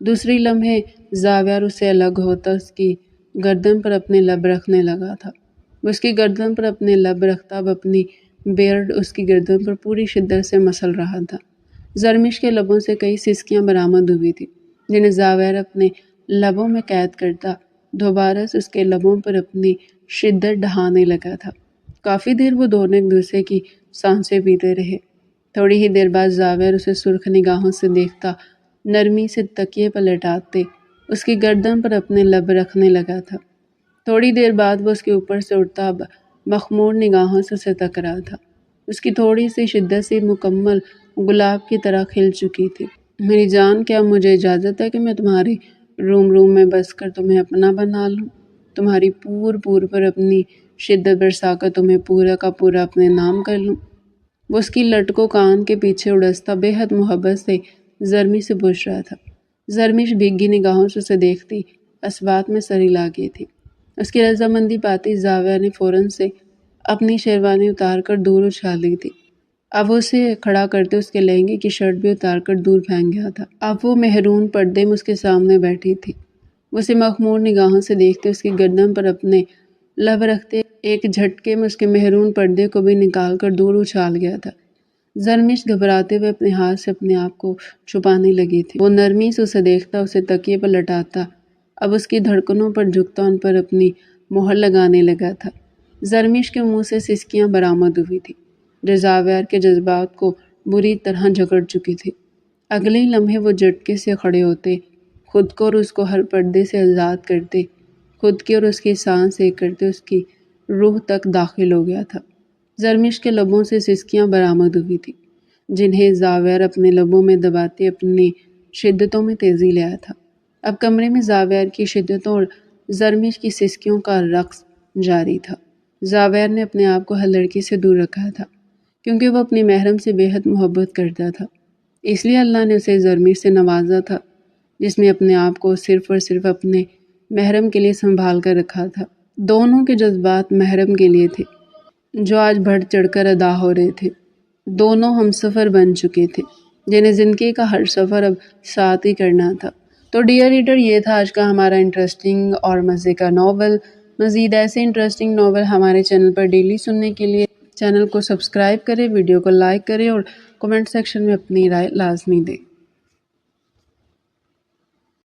[SPEAKER 1] دوسری لمحے زاویہ اس سے الگ ہوتا اس کی گردن پر اپنے لب رکھنے لگا تھا۔ وہ اس کی گردن پر اپنے لب رکھتا اب اپنی بیئرڈ اس کی گردن پر پوری شدت سے مسل رہا تھا۔ زرمش کے لبوں سے کئی سسکیاں برآمد ہوئی تھیں جنہیں زاویہ اپنے لبوں میں قید کرتا دوبارہ سے اس کے لبوں پر اپنی شدت ڈھانے لگا تھا۔ کافی دیر وہ دونوں ایک دوسرے کی سانسیں پیتے رہے۔ تھوڑی ہی دیر بعد زاویہ اسے سرخ نگاہوں سے دیکھتا نرمی سے تکیے پر لٹاتے اس کی گردن پر اپنے لب رکھنے لگا تھا۔ تھوڑی دیر بعد وہ اس کے اوپر سے اٹھتا مخمور نگاہوں سے اسے تک رہا تھا۔ اس کی تھوڑی سی شدت سے مکمل گلاب کی طرح کھل چکی تھی۔ میری جان، کیا مجھے اجازت ہے کہ میں تمہارے روم میں بس کر تمہیں اپنا بنا لوں؟ تمہاری پور پر اپنی شدت برسا کر تمہیں پورا کا پورا اپنے نام کر لوں؟ وہ اس کی لٹکوں کان کے پیچھے اڑستا بے حد محبت سے زرمی سے پوچھ رہا تھا۔ زرمش بھیگی نگاہوں سے اسے دیکھتی اس بات میں سر ہلا گئی تھی۔ اس کی رضامندی پاتی زاویہ نے فوراً سے اپنی شیروانی اتار کر دور اچھال لی تھی۔ اب اسے کھڑا کرتے اس کے لہنگے کی شرٹ بھی اتار کر دور پھینک گیا تھا۔ اب وہ مہرون پردے میں اس کے سامنے بیٹھی تھی۔ وہ اسے مخمور نگاہوں سے دیکھتے اس کی گردن پر اپنے لب رکھتے ایک جھٹکے میں اس کے مہرون پردے کو بھی نکال کر دور اچھال گیا تھا۔ زرمش گھبراتے ہوئے اپنے ہاتھ سے اپنے آپ کو چھپانے لگی تھی۔ وہ نرمی سے اسے دیکھتا اسے تکیے پر لٹاتا اب اس کی دھڑکنوں پر جھکتا ان پر اپنی مہر لگانے لگا تھا۔ زرمش کے منہ سے سسکیاں برآمد ہوئی تھی جو زاویہ کے جذبات کو بری طرح جکڑ چکی تھی۔ اگلے ہی لمحے وہ جھٹکے سے کھڑے ہوتے خود کو اور اس کو ہر پردے سے آزاد کرتے خود کی اور اس کی سانس ایک کرتے اس کی روح تک داخل ہو گیا تھا۔ زرمش کے لبوں سے سسکیاں برآمد ہوئی تھی جنہیں زاویہ اپنے لبوں میں دباتے اپنی شدتوں میں تیزی لے آیا تھا۔ اب کمرے میں زاویہ کی شدتوں اور زرمش کی سسکیوں کا رقص جاری تھا۔ زاویہ نے اپنے آپ کو ہر لڑکی سے دور رکھا تھا کیونکہ وہ اپنی محرم سے بے حد محبت کرتا تھا۔ اس لیے اللہ نے اسے زرمش سے نوازا تھا جس نے اپنے آپ کو صرف اور صرف اپنے محرم کے لیے سنبھال کر رکھا تھا۔ دونوں کے جذبات محرم کے لیے تھے جو آج بڑھ چڑھ کر ادا ہو رہے تھے۔ دونوں ہم سفر بن چکے تھے جنہیں زندگی کا ہر سفر اب ساتھ ہی کرنا تھا۔ تو ڈیئر ریڈر، یہ تھا آج کا ہمارا انٹرسٹنگ اور مزے کا ناول۔ مزید ایسے انٹرسٹنگ ناول ہمارے چینل پر ڈیلی سننے کے لیے چینل کو سبسکرائب کریں، ویڈیو کو لائک کریں اور کمنٹ سیکشن میں اپنی رائے لازمی دیں۔